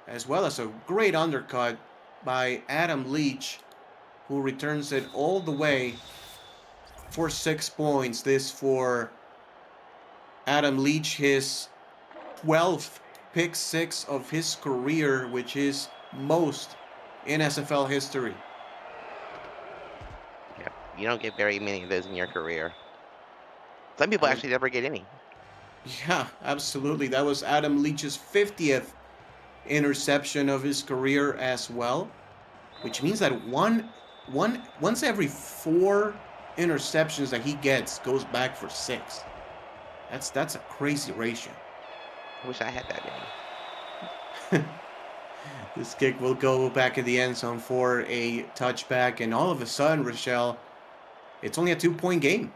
as well as a great undercut by Adam Leach, who returns it all the way for 6 points. This for Adam Leach, his 12th pick 6 of his career, which is most in SFL history. Yeah, you don't get very many of those in your career. Some people actually never get any. Yeah, absolutely. That was Adam Leach's 50th interception of his career as well, which means that once every 4 interceptions that he gets goes back for 6. That's a crazy ratio. I wish I had that many. This kick will go back in the end zone for a touchback, and all of a sudden, Rochelle, it's only a 2-point game.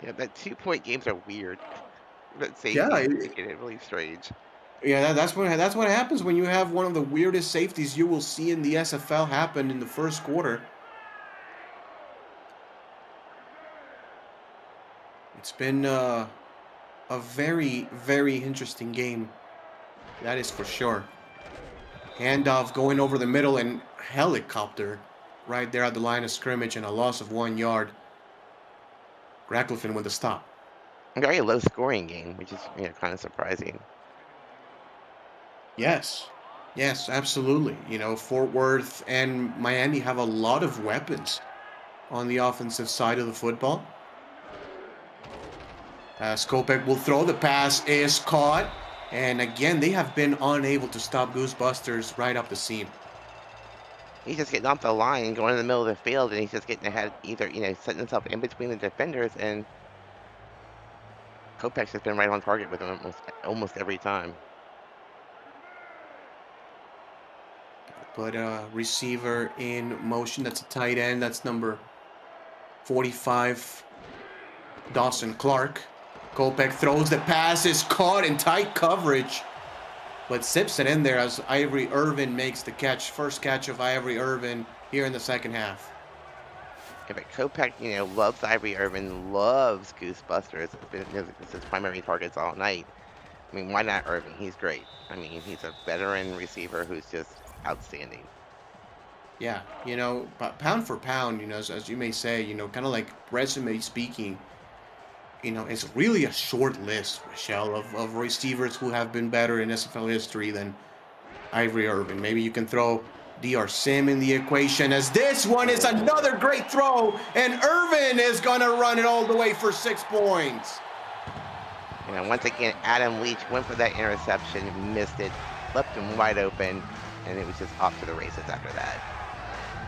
Yeah, that 2-point games are weird. That safety making it really strange. Yeah, that's what happens when you have one of the weirdest safeties you will see in the SFL happen in the first quarter. It's been a very, very interesting game. That is for sure. Handoff going over the middle and helicopter right there at the line of scrimmage and a loss of 1 yard. Gracklefin with the stop. A very low scoring game, which is kind of surprising. Yes, absolutely. Fort Worth and Miami have a lot of weapons on the offensive side of the football. Kopech will throw. The pass is caught. And again, they have been unable to stop Goosebusters right up the seam. He's just getting off the line, going in the middle of the field, and he's just getting ahead, either, setting himself in between the defenders, and Kopech's has been right on target with him almost every time. Put a receiver in motion. That's a tight end. That's number 45, Dawson Clark. Kopech throws the pass, is caught in tight coverage, but sips it in there as Ivory Irvin makes the catch. First catch of Ivory Irvin here in the second half. Yeah, but Kopech, loves Ivory Irvin, loves Goosebusters. It's his primary targets all night. I mean, why not Irvin? He's great. I mean, he's a veteran receiver who's just outstanding. Yeah, pound for pound, as you may say, kind of like resume speaking, it's really a short list, Rochelle, of receivers who have been better in SFL history than Ivory Irvin. Maybe you can throw DR Sim in the equation, as this one is another great throw, and Irvin is going to run it all the way for 6 points. Once again, Adam Leach went for that interception, missed it, left him wide open, and it was just off to the races after that.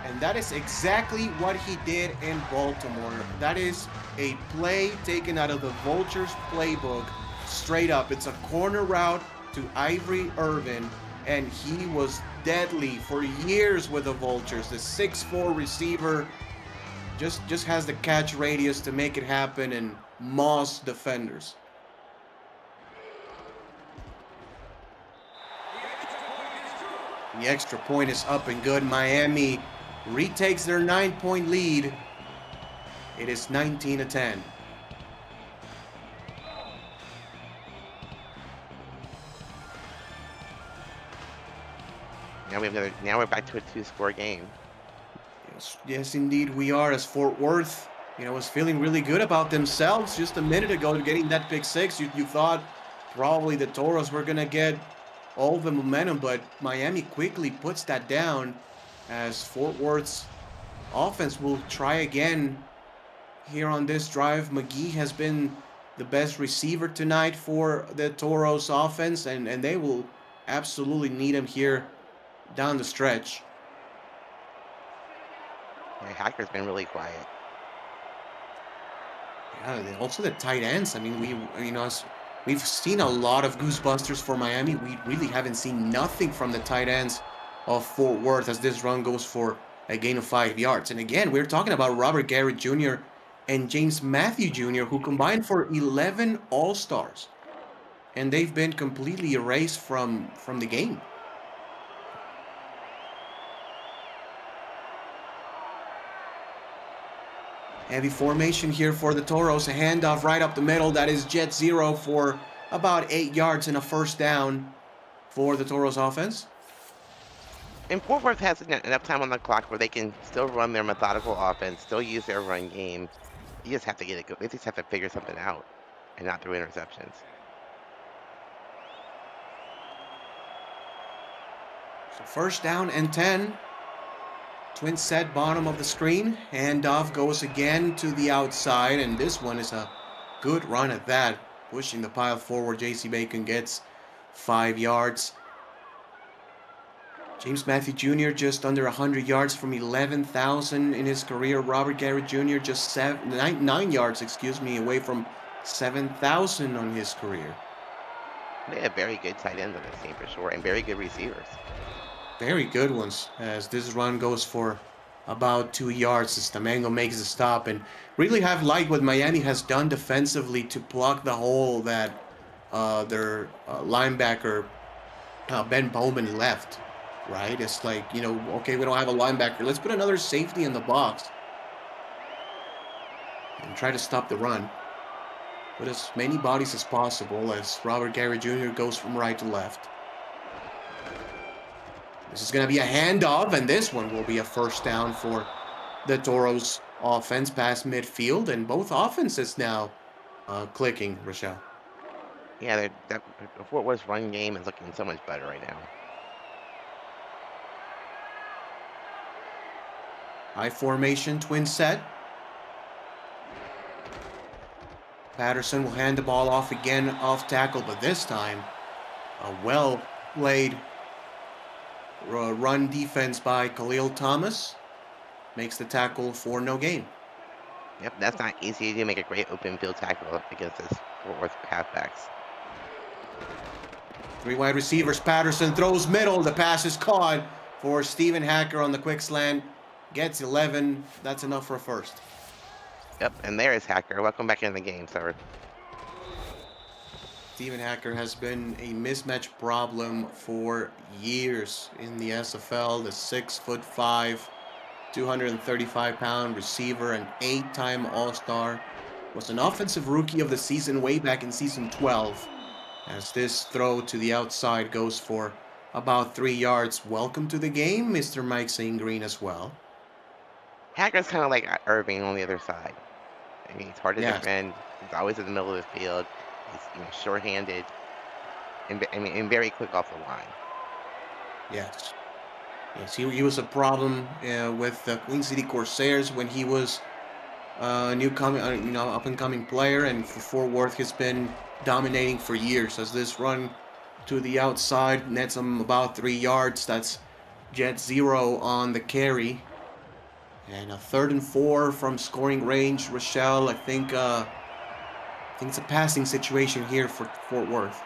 And that is exactly what he did in Baltimore. That is a play taken out of the Vultures playbook, straight up. It's a corner route to Ivory Irvin, and he was deadly for years with the Vultures. The 6'4" receiver just has the catch radius to make it happen and moss defenders. The extra point is up and good. Miami retakes their 9-point lead. It is 19-10. Now we're back to a 2-score game. Yes, indeed we are. As Fort Worth, was feeling really good about themselves just a minute ago, getting that pick six. You thought probably the Toros were gonna get all the momentum, but Miami quickly puts that down, as Fort Worth's offense will try again here on this drive. McGee has been the best receiver tonight for the Toros offense, and they will absolutely need him here down the stretch. Yeah, Hacker's been really quiet. Yeah, also the tight ends. I mean, we've seen a lot of Goosebusters for Miami. We really haven't seen nothing from the tight ends of Fort Worth, as this run goes for a gain of 5 yards. And again, we're talking about Robert Garrett Jr. and James Matthew Jr., who combined for 11 All-Stars. And they've been completely erased from the game. Heavy formation here for the Toros. A handoff right up the middle. That is jet zero for about 8 yards and a first down for the Toros offense. And Fort Worth has enough time on the clock where they can still run their methodical offense, still use their run game. You just have to get it. They just have to figure something out and not throw interceptions. So first down and 10. Twin set bottom of the screen. Handoff goes again to the outside, and this one is a good run at that. Pushing the pile forward. J.C. Bacon gets 5 yards. James Matthew Jr. just under 100 yards from 11,000 in his career. Robert Garrett Jr. just 9 yards, away from 7,000 on his career. They have very good tight ends on this team for sure, and very good receivers. Very good ones, as this run goes for about 2 yards as Tamango makes the stop, and really have liked what Miami has done defensively to block the hole that their linebacker Ben Bowman left. Right? It's like, okay, we don't have a linebacker. Let's put another safety in the box and try to stop the run. Put as many bodies as possible as Robert Garrett Jr. goes from right to left. This is going to be a handoff, and this one will be a first down for the Toros offense past midfield, and both offenses now clicking, Rochelle. Yeah, the Fort Worth's run game is looking so much better right now. High formation, twin set. Patterson will hand the ball off again, off tackle, but this time A well played run defense by Khalil Thomas makes the tackle for no gain. Yep, that's not easy to make a great open field tackle against this Fort Worth halfbacks. Three wide receivers. Patterson throws middle. The pass is caught for Stephen Hacker on the quick slant. Gets 11. That's enough for a first. Yep, and there is Hacker. Welcome back in the game, sir. Stephen Hacker has been a mismatch problem for years in the SFL. The 6'5", 235-pound receiver, an 8-time All-Star, was an offensive rookie of the season way back in season 12. As this throw to the outside goes for about 3 yards. Welcome to the game, Mr. Mike St. Green as well. Hacker's kind of like Irving on the other side. I mean, he's hard to Yes, defend. He's always in the middle of the field. He's short-handed and very quick off the line. yes. Yes, he was a problem with the Queen City Corsairs when he was newcomer, up and coming player, and for Fort Worth has been dominating for years. As this run to the outside nets him about 3 yards. That's jet zero on the carry, and a 3rd and 4 from scoring range. Rochelle, I think it's a passing situation here for Fort Worth.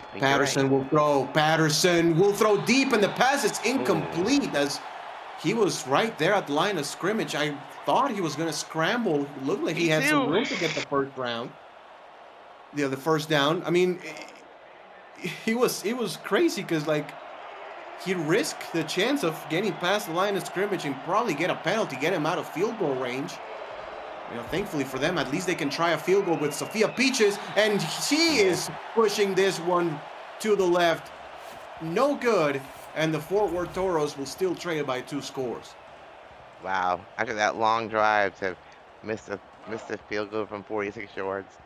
I think you're right. Patterson will throw. Patterson will throw deep, and the pass is Ooh, incomplete as he was right there at the line of scrimmage. I thought he was going to scramble. It looked like he me had some too. room to get the first round. The first down. I mean, it was crazy because he risked the chance of getting past the line of scrimmage and probably get a penalty, get him out of field goal range. Thankfully for them, at least they can try a field goal with Sophia Peaches, and she Yeah. is pushing this one to the left. No good, and the Fort Worth Toros will still trail by 2 scores. Wow. After that long drive to miss a field goal from 46 yards.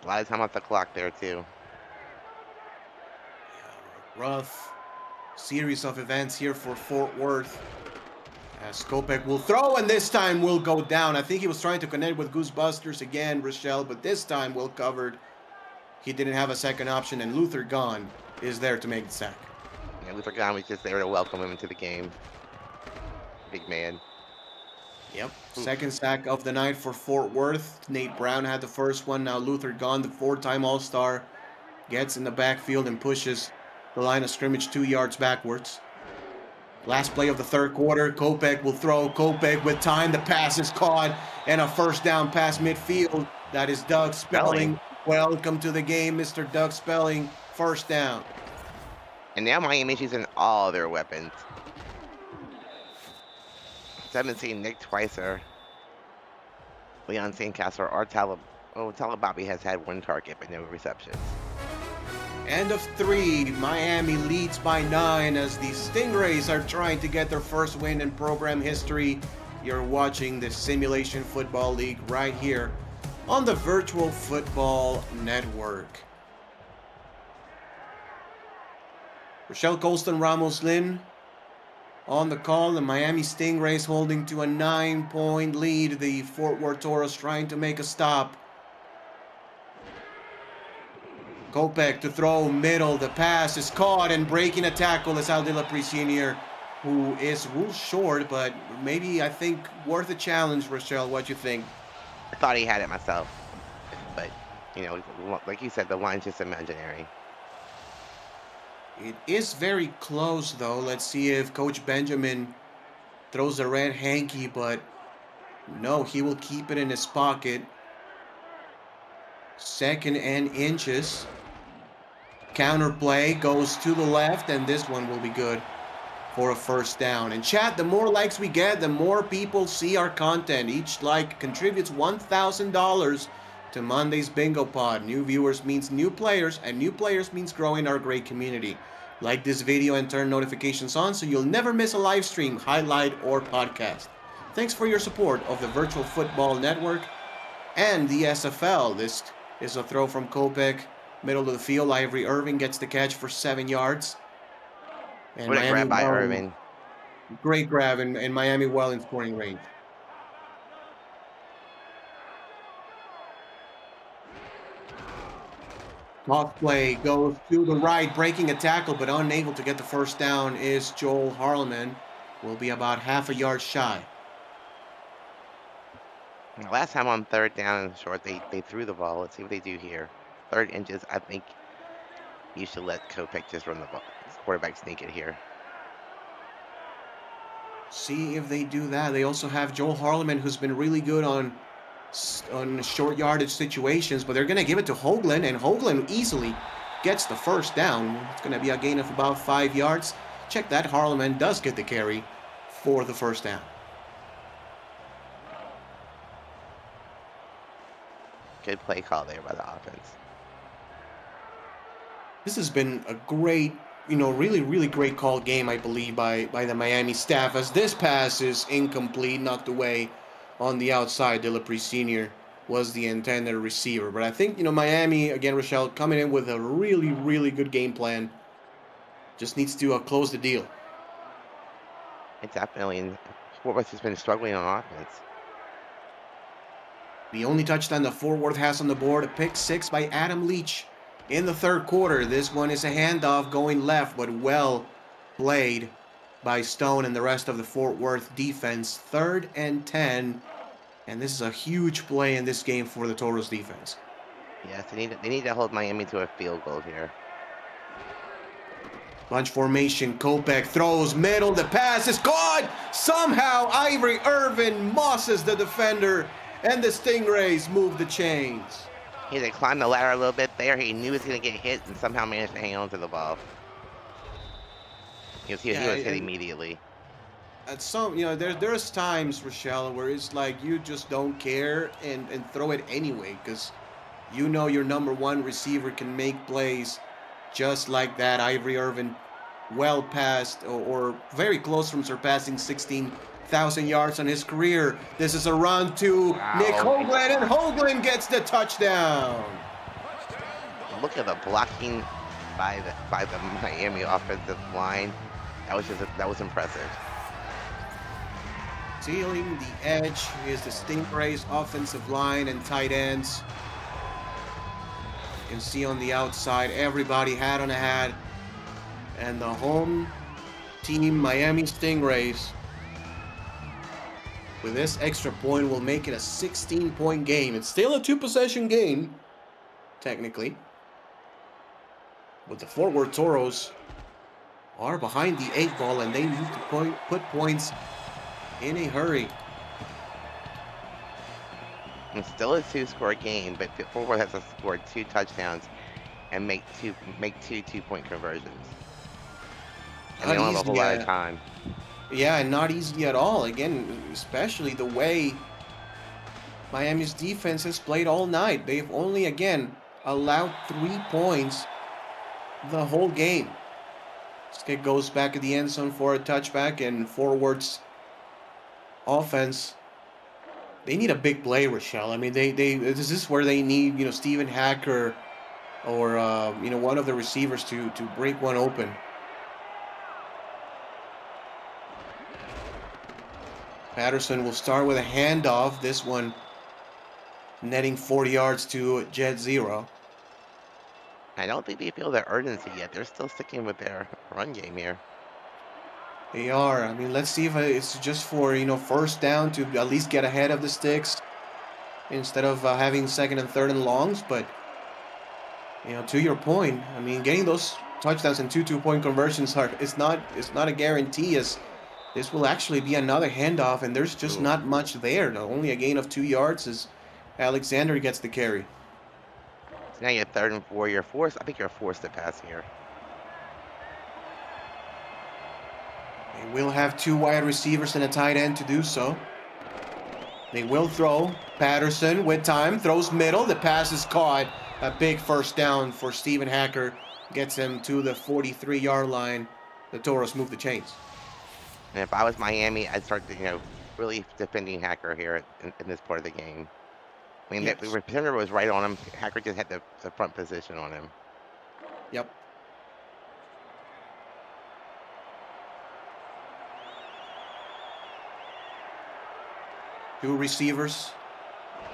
A lot of time off the clock there too. Rough series of events here for Fort Worth. As Kopech will throw, and this time will go down. I think he was trying to connect with Goosebusters again, Rochelle, but this time Will covered. He didn't have a second option, and Luther Gahn is there to make the sack. Yeah, Luther Gahn was just there to welcome him into the game. Big man. Yep. Oof. Second sack of the night for Fort Worth. Nate Brown had the first one. Now Luther Gahn, the 4-time All-Star, gets in the backfield and pushes the line of scrimmage 2 yards backwards. Last play of the third quarter. Kopech will throw. Kopech with time. The pass is caught, and a first down pass midfield. That is Doug Spelling. Spelling. Welcome to the game, Mr. Doug Spelling. First down. And now Miami's using all their weapons. 17 Nick Twicer, Leon Sandcastle, or Talababi has had 1 target but no receptions. End of 3. Miami leads by 9 as the Stingrays are trying to get their first win in program history. You're watching the Simulation Football League right here on the Virtual Football Network. Rochelle Colston Ramos Lynn on the call. The Miami Stingrays holding to a 9-point lead. The Fort Worth Toros trying to make a stop. Kopech to throw middle. The pass is caught, and breaking a tackle is Al De La Sr., who is ruled short, but maybe, I think, worth a challenge, Rochelle. What you think? I thought he had it myself, but like you said, the line's just imaginary. It is very close, though. Let's see if Coach Benjamin throws a red hanky, but no, he will keep it in his pocket. 2nd and inches. Counter play goes to the left, and this one will be good for a first down. And chat, the more likes we get, the more people see our content. Each like contributes $1,000 to Monday's Bingo Pod. New viewers means new players, and new players means growing our great community. Like this video and turn notifications on so you'll never miss a live stream, highlight, or podcast. Thanks for your support of the Virtual Football Network and the SFL. This is a throw from Kopech, middle of the field. Ivory Irving gets the catch for 7 yards. And What a Miami grab by well, Irvin. great grab, and Miami well in scoring range. Toss play goes to the right, breaking a tackle, but unable to get the first down is Joel Harleman. Will be about half a yard shy. Last time on third down and short, they threw the ball. Let's see what they do here. Third inches, I think you should let Kopech just run the ball. Quarterback sneak it here. See if they do that. They also have Joel Harleman, who's been really good on short yardage situations, but they're going to give it to Hoagland, and Hoagland easily gets the first down. It's going to be a gain of about 5 yards. Check that, Harleman does get the carry for the first down. Good play call there by the offense. This has been a great, really, really great call game, I believe, by the Miami staff, as this pass is incomplete, knocked away on the outside. Dillapre Sr. was the intended receiver. But I think, Miami, again, Rochelle, coming in with a really, really good game plan. Just needs to close the deal. It definitely, Fort Worth has been struggling on offense. The only touchdown that Fort Worth has on the board, a pick six by Adam Leach in the third quarter. This one is a handoff going left, but well played by Stone and the rest of the Fort Worth defense. 3rd and 10, and this is a huge play in this game for the Toros defense. Yes, they need to hold Miami to a field goal here. Bunch formation, Kopech throws middle, the pass is caught! Somehow Ivory Irvin mosses the defender, and the Stingrays move the chains. He had to climb the ladder a little bit there. He knew he was going to get hit and somehow managed to hang on to the ball. He was hit immediately. At some, there's times, Rochelle, where it's like you just don't care and throw it anyway, because your number one receiver can make plays just like that. Ivory Irvin, well past or very close from surpassing 16,000 yards on his career. This is a run to Nick Hoagland, and Hoagland gets the touchdown. Look at the blocking by the Miami offensive line. That was impressive. Sealing the edge is the Stingrays offensive line and tight ends. You can see on the outside, everybody hat on a hat. And the home team, Miami Stingrays, with this extra point, will make it a 16-point game. It's still a 2-possession game, technically. But the Fort Worth Toros are behind the 8 ball, and they need to put points in a hurry. It's still a 2-score game, but Fort Worth has to score 2 touchdowns and make two 2-point conversions. And they don't have a whole lot of time. Yeah, and not easy at all. Again, especially the way Miami's defense has played all night. They've only, again, allowed 3 points the whole game. This kick goes back at the end zone for a touchback, and Fort Worth's offense, they need a big play, Rochelle. I mean, this is where they need, Stephen Hacker or, one of the receivers to break one open. Patterson will start with a handoff. This one netting 40 yards to Jet Zero. I don't think they feel the urgency yet. They're still sticking with their run game here. They are. I mean, let's see if it's just for, first down to at least get ahead of the sticks instead of having 2nd and 3rd and longs. But, to your point, I mean, getting those touchdowns and 2-point conversions it's not a guarantee, as this will actually be another handoff, and there's just not much there. Only a gain of 2 yards as Alexander gets the carry. So now you're 3rd and 4. I think you're forced to pass here. They will have 2 wide receivers and a tight end to do so. They will throw. Patterson with time throws middle. The pass is caught. A big first down for Stephen Hacker. Gets him to the 43-yard line. The Toros move the chains. And if I was Miami, I'd start, really defending Hacker here in this part of the game. I mean, yes. The receiver was right on him. Hacker just had the front position on him. Yep. Two receivers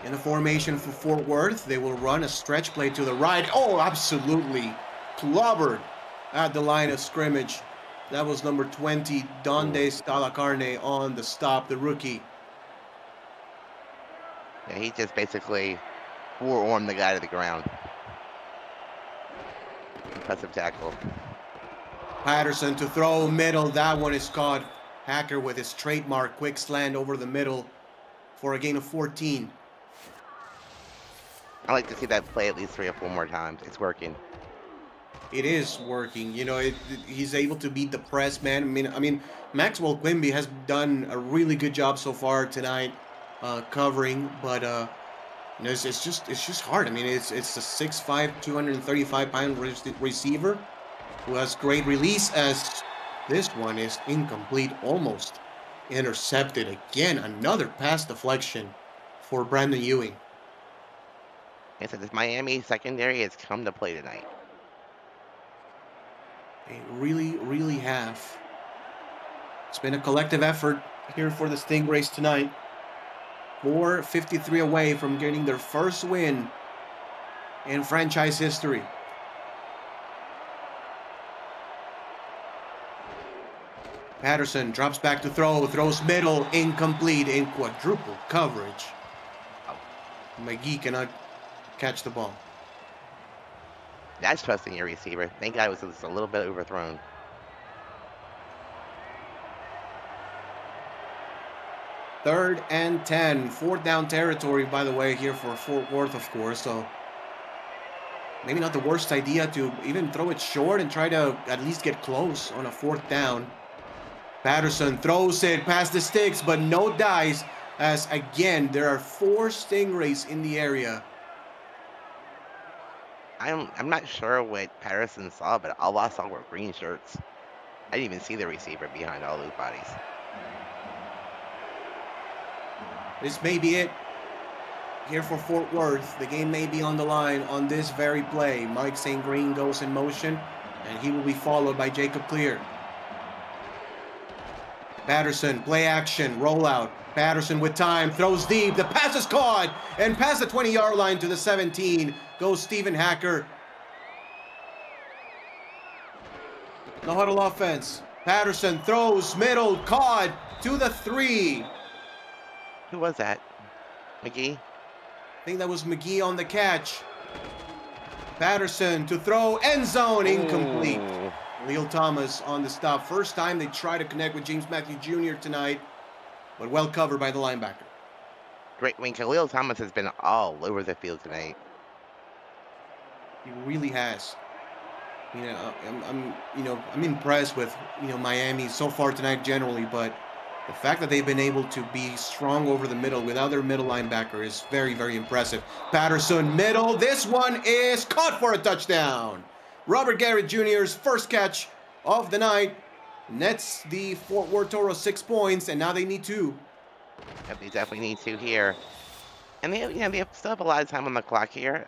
In the formation for Fort Worth, they will run a stretch play to the right. Oh, absolutely clobbered at the line of scrimmage. That was number 20, Donde Ooh. Stalacarne on the stop, the rookie. Yeah, he just basically forearmed the guy to the ground. Impressive tackle. Patterson to throw middle. That one is caught. Hacker with his trademark quick slant over the middle for a gain of 14. I like to see that play at least 3 or 4 more times. It's working. It is working. You know, he's able to beat the press, man. I mean, Maxwell Quimby has done a really good job so far tonight, covering. But you know, it's just hard. I mean, it's a 6'5", 235-pound receiver who has great release. As this one is incomplete, almost intercepted again. Another pass deflection for Brandon Ewing. I said this Miami secondary has come to play tonight. They really, really have. It's been a collective effort here for the Stingrays tonight. 4:53 away from getting their first win in franchise history. Patterson drops back to throw, throws middle, incomplete in quadruple coverage. McGee cannot catch the ball. That's trusting your receiver. Thank God it was just a little bit overthrown. Third and 10. Fourth down territory, by the way, here for Fort Worth, of course. So maybe not the worst idea to even throw it short and try to at least get close on a fourth down. Patterson throws it past the sticks, but no dice, as again, there are 4 Stingrays in the area. I'm not sure what Patterson saw, but all I saw were green shirts. I didn't even see the receiver behind all those bodies. This may be it here for Fort Worth. The game may be on the line on this very play. Mike St. Green goes in motion, and he will be followed by Jacob Clear. Patterson, play action, rollout. Patterson with time, throws deep. The pass is caught, and past the 20-yard line to the 17 goes Stephen Hacker. No huddle offense. Patterson throws middle, caught to the 3. Who was that? McGee? I think that was McGee on the catch. Patterson to throw, end zone, incomplete. Ooh. Leo Thomas on the stop. First time they try to connect with James Matthew Jr. tonight, but well covered by the linebacker. Great wing. Khalil Thomas has been all over the field tonight. He really has. I'm impressed with Miami so far tonight generally, but the fact that they've been able to be strong over the middle without their middle linebacker is very, very impressive. Patterson middle. This one is caught for a touchdown. Robert Garrett Jr.'s first catch of the night nets the Fort Worth Toros 6 points, and now they need 2. Yep, they definitely need to here. And they still have a lot of time on the clock here.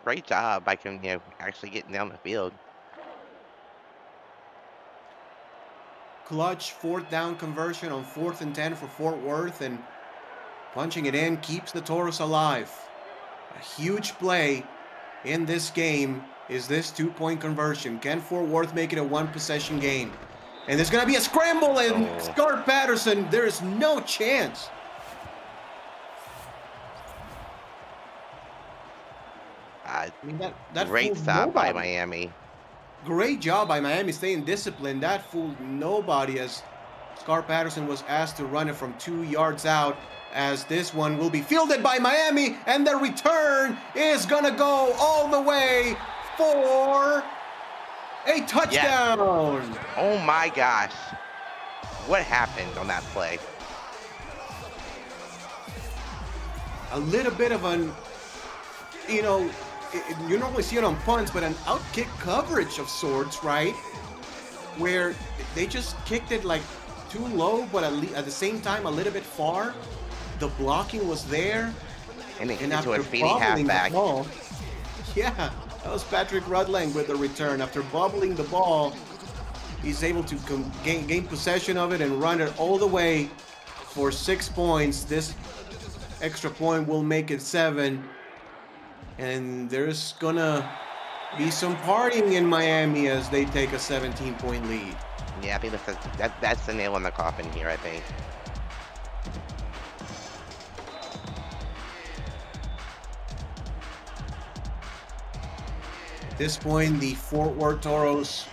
Great job by actually getting down the field. Clutch fourth down conversion on 4th and 10 for Fort Worth, and punching it in keeps the Toros alive. A huge play in this game is this 2-point conversion. Can Fort Worth make it a 1-possession game? And there's going to be a scramble, and Scar Patterson, there is no chance. That Great fooled stop by nobody. Miami. Great job by Miami staying disciplined. That fooled nobody, as Scar Patterson was asked to run it from 2 yards out, as this one will be fielded by Miami, and the return is going to go all the way for a touchdown. Yes. Oh my gosh. What happened on that play? A little bit of an, you normally see it on punts, but an outkick coverage of sorts, right? Where they just kicked it like too low, but at the same time a little bit far. The blocking was there. And And into a after speedy bobbling the halfback. ball, yeah, that was Patrick Rudlang with the return. After bobbling the ball, he's able to gain possession of it and run it all the way for 6 points. This extra point will make it 7. And there's gonna be some partying in Miami as they take a 17-point lead. Yeah, I think that's the nail in the coffin here, I think. At this point, the Fort Worth Toros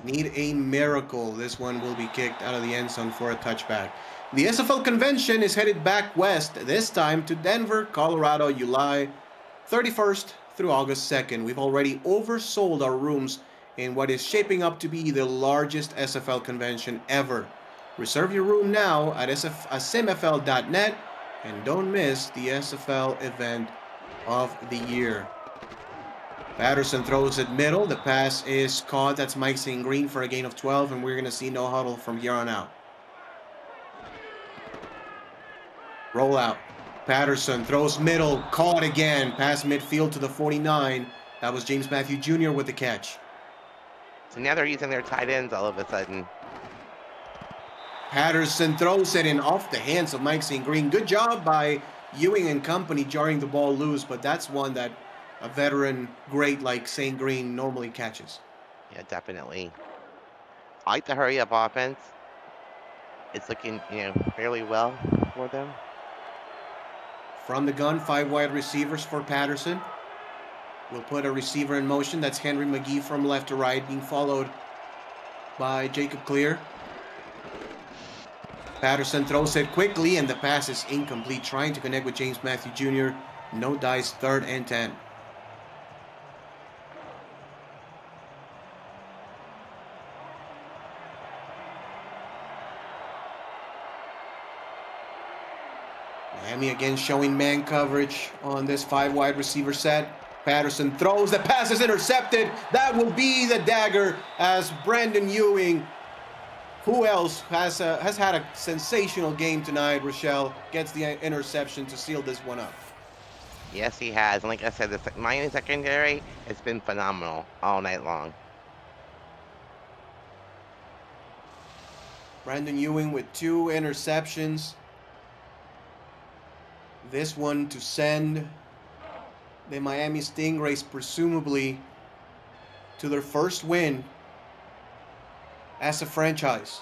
need a miracle. This one will be kicked out of the end zone for a touchback. The SFL convention is headed back west, this time to Denver, Colorado, July 31st through August 2nd. We've already oversold our rooms in what is shaping up to be the largest SFL convention ever. Reserve your room now at simfl.net and don't miss the SFL event of the year. Patterson throws it middle. The pass is caught. That's Mike St. Green for a gain of 12, and we're going to see no huddle from here on out. Roll out. Patterson throws middle. Caught again. Pass midfield to the 49. That was James Matthew Jr. with the catch. So now they're using their tight ends all of a sudden. Patterson throws it in off the hands of Mike St. Green. Good job by Ewing and company jarring the ball loose, but that's one that a veteran great like St. Green normally catches. Yeah, definitely. I like the hurry up offense. It's looking, fairly well for them. From the gun, 5 wide receivers for Patterson. We'll put a receiver in motion. That's Henry McGee from left to right, being followed by Jacob Clear. Patterson throws it quickly, and the pass is incomplete. Trying to connect with James Matthew Jr. No dice, 3rd and 10. Miami again showing man coverage on this 5 wide receiver set. Patterson throws, the pass is intercepted. That will be the dagger as Brandon Ewing, who else has had a sensational game tonight, Rochelle, gets the interception to seal this one up. Yes, he has. And like I said, the Miami secondary has been phenomenal all night long. Brandon Ewing with 2 interceptions. This one to send the Miami Stingrays presumably to their first win as a franchise.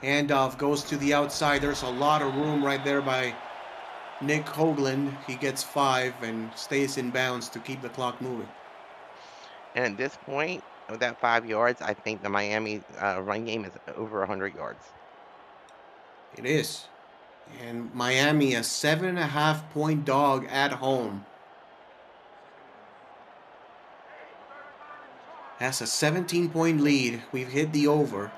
Handoff goes to the outside. There's a lot of room right there by Nick Hoagland. He gets 5 and stays in bounds to keep the clock moving. And at this point, with that 5 yards, I think the Miami run game is over 100 yards. It is. And Miami, a 7.5-point dog at home. Has a 17-point lead. We've hit the over.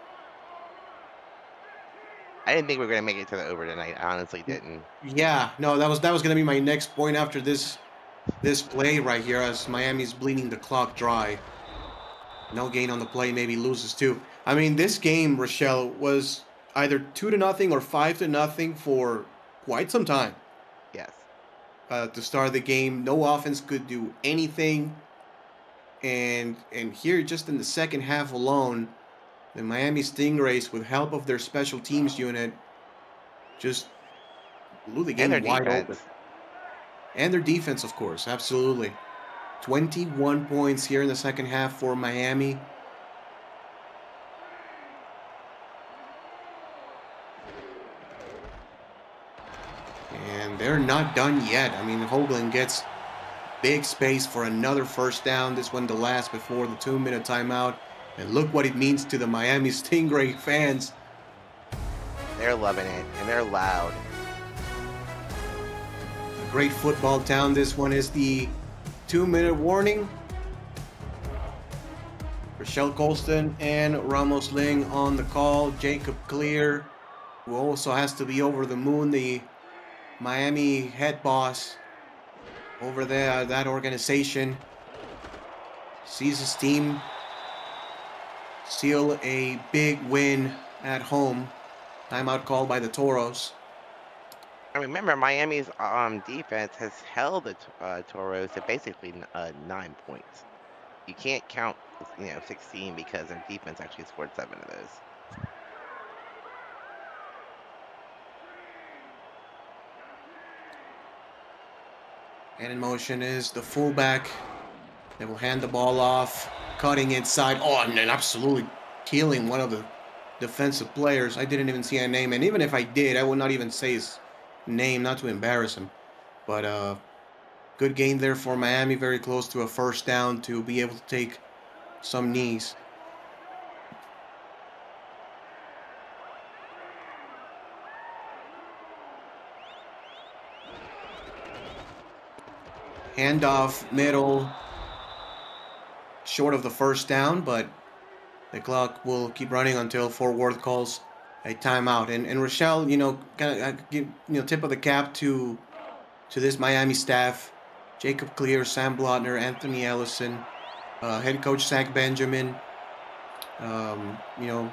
I didn't think we were going to make it to the over tonight. I honestly didn't. Yeah, no, that was going to be my next point after this play right here, as Miami's bleeding the clock dry. No gain on the play, maybe loses 2. I mean, this game, Rochelle, was either 2-0 or 5-0 for quite some time. Yes. To start the game, no offense could do anything, and here just in the second half alone, the Miami Stingrays, with help of their special teams unit, just blew the game wide open. And their defense, of course, absolutely. 21 points here in the second half for Miami. And they're not done yet. I mean, Hoagland gets big space for another first down. This one the last before the 2-minute timeout. And look what it means to the Miami Stingray fans. They're loving it, and they're loud. A great football town. This one is the 2-minute warning. Rochelle Colston and Ramos Ling on the call. Jacob Clear, who also has to be over the moon, the Miami head boss over there, that organization, sees his team seal a big win at home. Timeout called by the Toros. I remember Miami's defense has held the Toros to basically 9 points. You can't count 16 because their defense actually scored 7 of those. And in motion is the fullback. They will hand the ball off, cutting inside. Oh, and then absolutely killing one of the defensive players. I didn't even see a name, and even if I did, I would not even say his name, not to embarrass him. But good gain there for Miami, very close to a first down to be able to take some knees. Handoff, middle, short of the first down, but the clock will keep running until Fort Worth calls a timeout. And Rochelle, kind of give tip of the cap to this Miami staff: Jacob Clear, Sam Blotner, Anthony Ellison, head coach Zach Benjamin, um, you know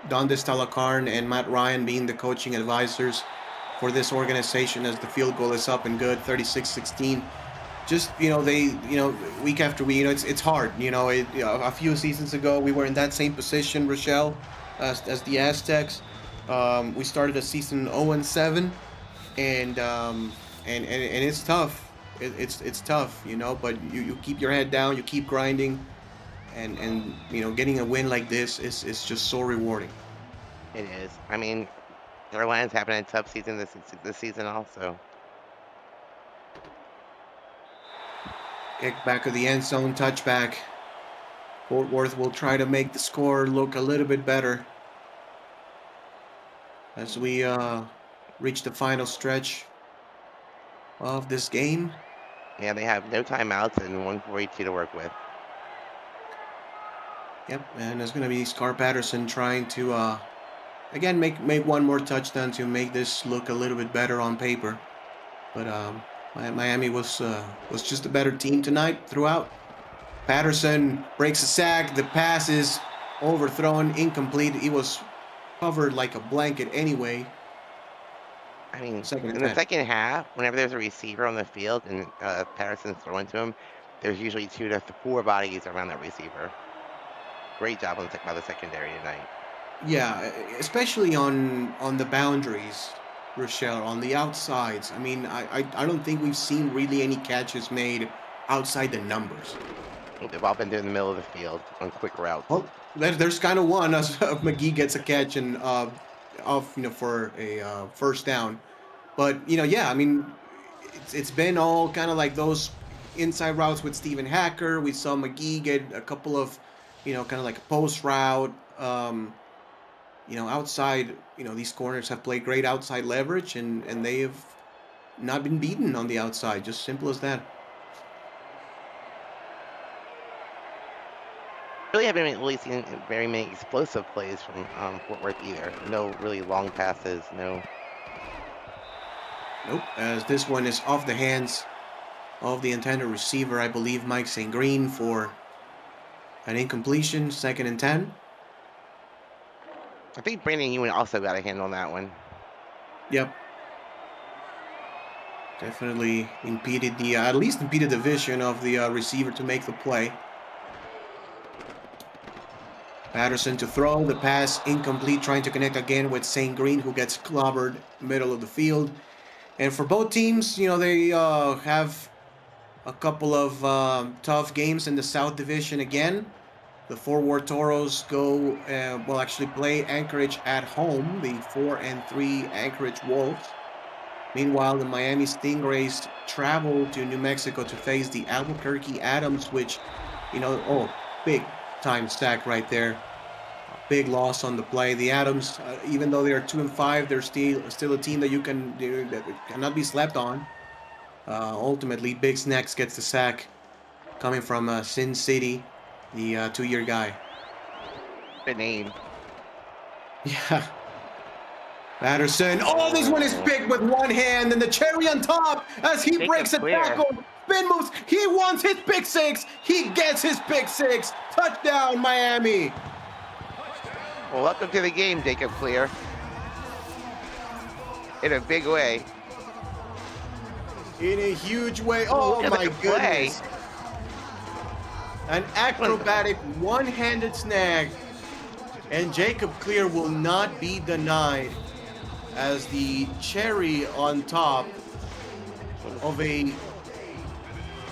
Don DeStalacarn and Matt Ryan being the coaching advisors for this organization as the field goal is up and good, 36-16. Just they week after week, it's hard. A few seasons ago we were in that same position, Rochelle, as the Aztecs. We started a season 0-7, and it's tough. It's tough, but you keep your head down, you keep grinding, and getting a win like this is just so rewarding. It is. I mean, Carolina's having a tough season this season also. Kick back of the end zone, touchback. Fort Worth will try to make the score look a little bit better as we reach the final stretch of this game. Yeah, they have no timeouts and 142 to work with. Yep, and there's going to be Scar Patterson trying to again make one more touchdown to make this look a little bit better on paper. But Miami was just a better team tonight throughout. Patterson breaks a sack. The pass is overthrown, incomplete. He was covered like a blanket anyway. I mean, Second and in the 10. second half, whenever there's a receiver on the field and Patterson's throwing to him, there's usually 2 to 4 bodies around that receiver. Great job by the secondary tonight. Yeah, especially on the boundaries, Rochelle, on the outsides. I mean, I don't think we've seen really any catches made outside the numbers. They've all been in the middle of the field on quick routes. Oh, there's kind of one as McGee gets a catch and off for a first down. But yeah, I mean, it's been all kind of like those inside routes with Steven Hacker. We saw McGee get a couple of kind of like a post route. Outside, these corners have played great outside leverage, and they have not been beaten on the outside. Just simple as that. Really haven't really seen very many explosive plays from Fort Worth either. No really long passes, no. Nope, as this one is off the hands of the intended receiver, I believe Mike St. Green, for an incompletion, 2nd and 10. I think Brandon Ewan also got a hand on that one. Yep. Definitely impeded at least impeded the vision of the receiver to make the play. Patterson to throw, the pass incomplete, trying to connect again with St. Green, who gets clobbered middle of the field. And for both teams, they have a couple of tough games in the South Division again. The Fort Worth Toros will actually play Anchorage at home, the 4-3 Anchorage Wolves. Meanwhile, the Miami Stingrays travel to New Mexico to face the Albuquerque Adams, which, big time sack right there. A big loss on the play. The Adams, even though they are 2-5, they're still a team that that cannot be slept on. Ultimately, Big Snacks gets the sack, coming from Sin City, the 2-year guy. Good name. Yeah. Patterson. Oh, this one is picked with one hand, and the cherry on top as he breaks a tackle. Spin moves. He wants his pick six. He gets his pick six. Touchdown, Miami. Well, welcome to the game, Jacob Clear. In a big way. In a huge way. Oh, my goodness. An acrobatic one-handed snag. And Jacob Clear will not be denied as the cherry on top of a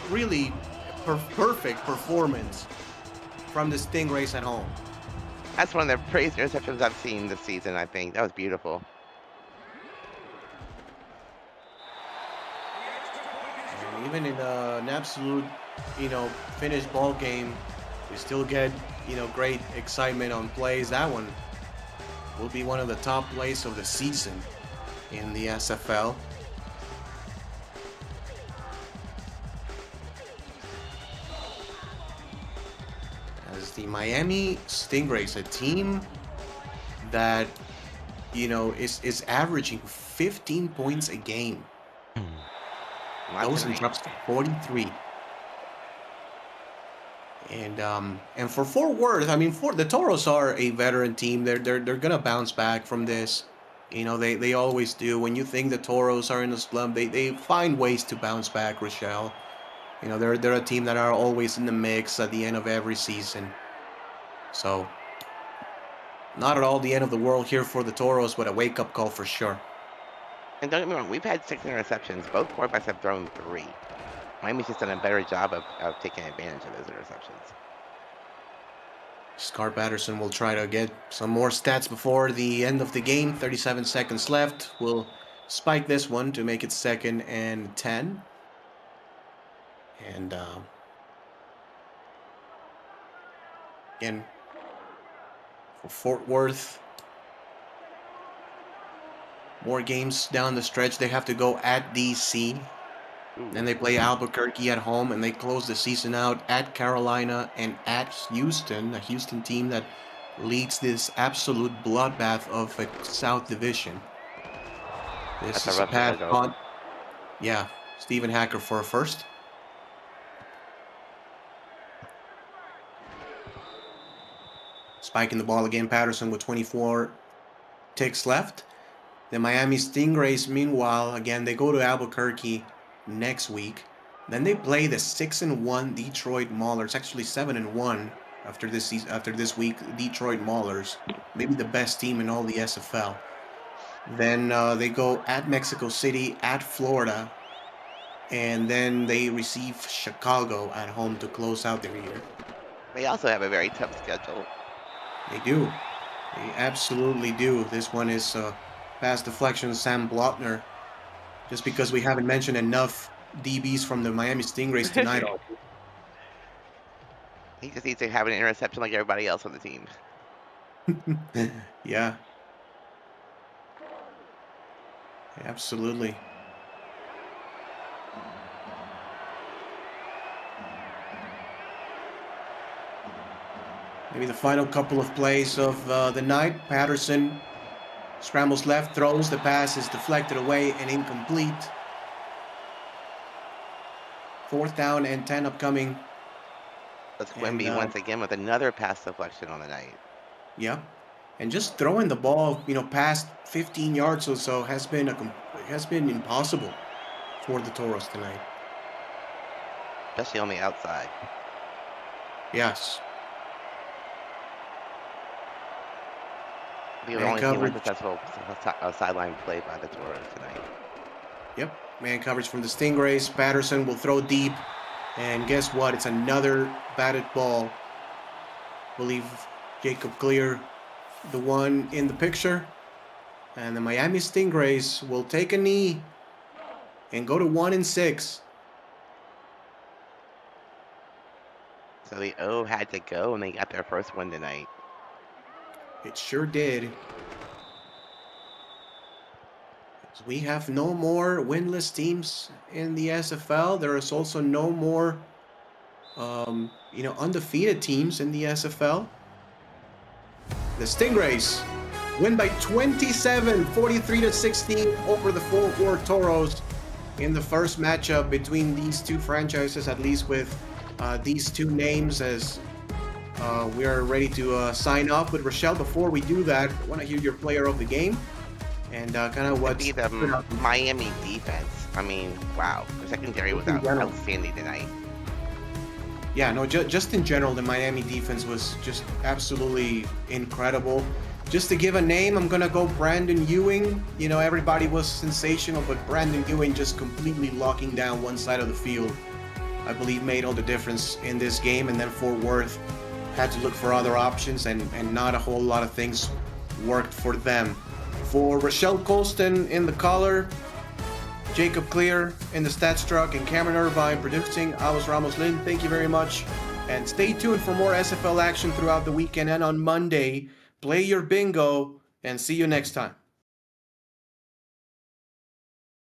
really perfect performance from the Stingrays at home. That's one of the prettiest interceptions I've seen this season, I think. That was beautiful. And even in an absolute, finished ball game, we still get, great excitement on plays. That one will be one of the top plays of the season in the SFL. As the Miami Stingrays, a team that, is averaging 15 points a game. Those in drops to 43. And for Fort Worth, I mean, for the Toros are a veteran team. They're gonna bounce back from this. They always do. When you think the Toros are in a slump, they find ways to bounce back, Rochelle. They're a team that are always in the mix at the end of every season. So, not at all the end of the world here for the Toros, but a wake-up call for sure. And don't get me wrong, we've had 6 interceptions. Both quarterbacks have thrown 3. Miami's just done a better job of taking advantage of those interceptions. Scar Patterson will try to get some more stats before the end of the game. 37 seconds left. We'll spike this one to make it 2nd and 10. And again, for Fort Worth, more games down the stretch. They have to go at DC. Then they play Albuquerque at home, and they close the season out at Carolina and at Houston, a Houston team that leads this absolute bloodbath of a South Division. This is a pass punt. Yeah, Stephen Hacker for a first. Spiking the ball again, Patterson with 24 ticks left. The Miami Stingrays, meanwhile, again, they go to Albuquerque next week. Then they play the 6-1 Detroit Maulers, actually 7-1 after this season, after this week. Detroit Maulers, maybe the best team in all the SFL. Then they go at Mexico City, at Florida, and then they receive Chicago at home to close out their year. They also have a very tough schedule. They do. They absolutely do. This one is pass deflection, Sam Blotner. Just because we haven't mentioned enough DBs from the Miami Stingrays tonight. He just needs to have an interception like everybody else on the team. Yeah. Absolutely. Maybe the final couple of plays of the night. Patterson scrambles left, throws. The pass is deflected away and incomplete. 4th down and 10 upcoming. That's Quimby once again with another pass deflection on the night. Yep. And just throwing the ball, past 15 yards or so has been impossible for the Toros tonight. Especially on the outside. Yes. The only team successful sideline play by the Toros tonight. Yep. Man coverage from the Stingrays. Patterson will throw deep. And guess what? It's another batted ball. I believe Jacob Clear, the one in the picture. And the Miami Stingrays will take a knee and go to 1-6. So the O had to go, and they got their first win tonight. It sure did. We have no more winless teams in the SFL. There is also no more, undefeated teams in the SFL. The Stingrays win by 27, 43-16 over the Fort Worth Toros in the first matchup between these two franchises, at least with these two names, as we are ready to sign off. But Rochelle, before we do that, I want to hear your player of the game and kind of what the Miami defense. I mean, wow, the secondary was outstanding tonight. Yeah, no, just in general, the Miami defense was just absolutely incredible. Just to give a name, I'm gonna go Brandon Ewing. Everybody was sensational, but Brandon Ewing just completely locking down one side of the field I believe, made all the difference in this game. And then Fort Worth had to look for other options, and not a whole lot of things worked for them. For Rochelle Colston in the color, Jacob Clear in the stats truck, and Cameron Irvine producing, I was Ramos Lynn. Thank you very much. And stay tuned for more SFL action throughout the weekend and on Monday. Play your bingo and see you next time.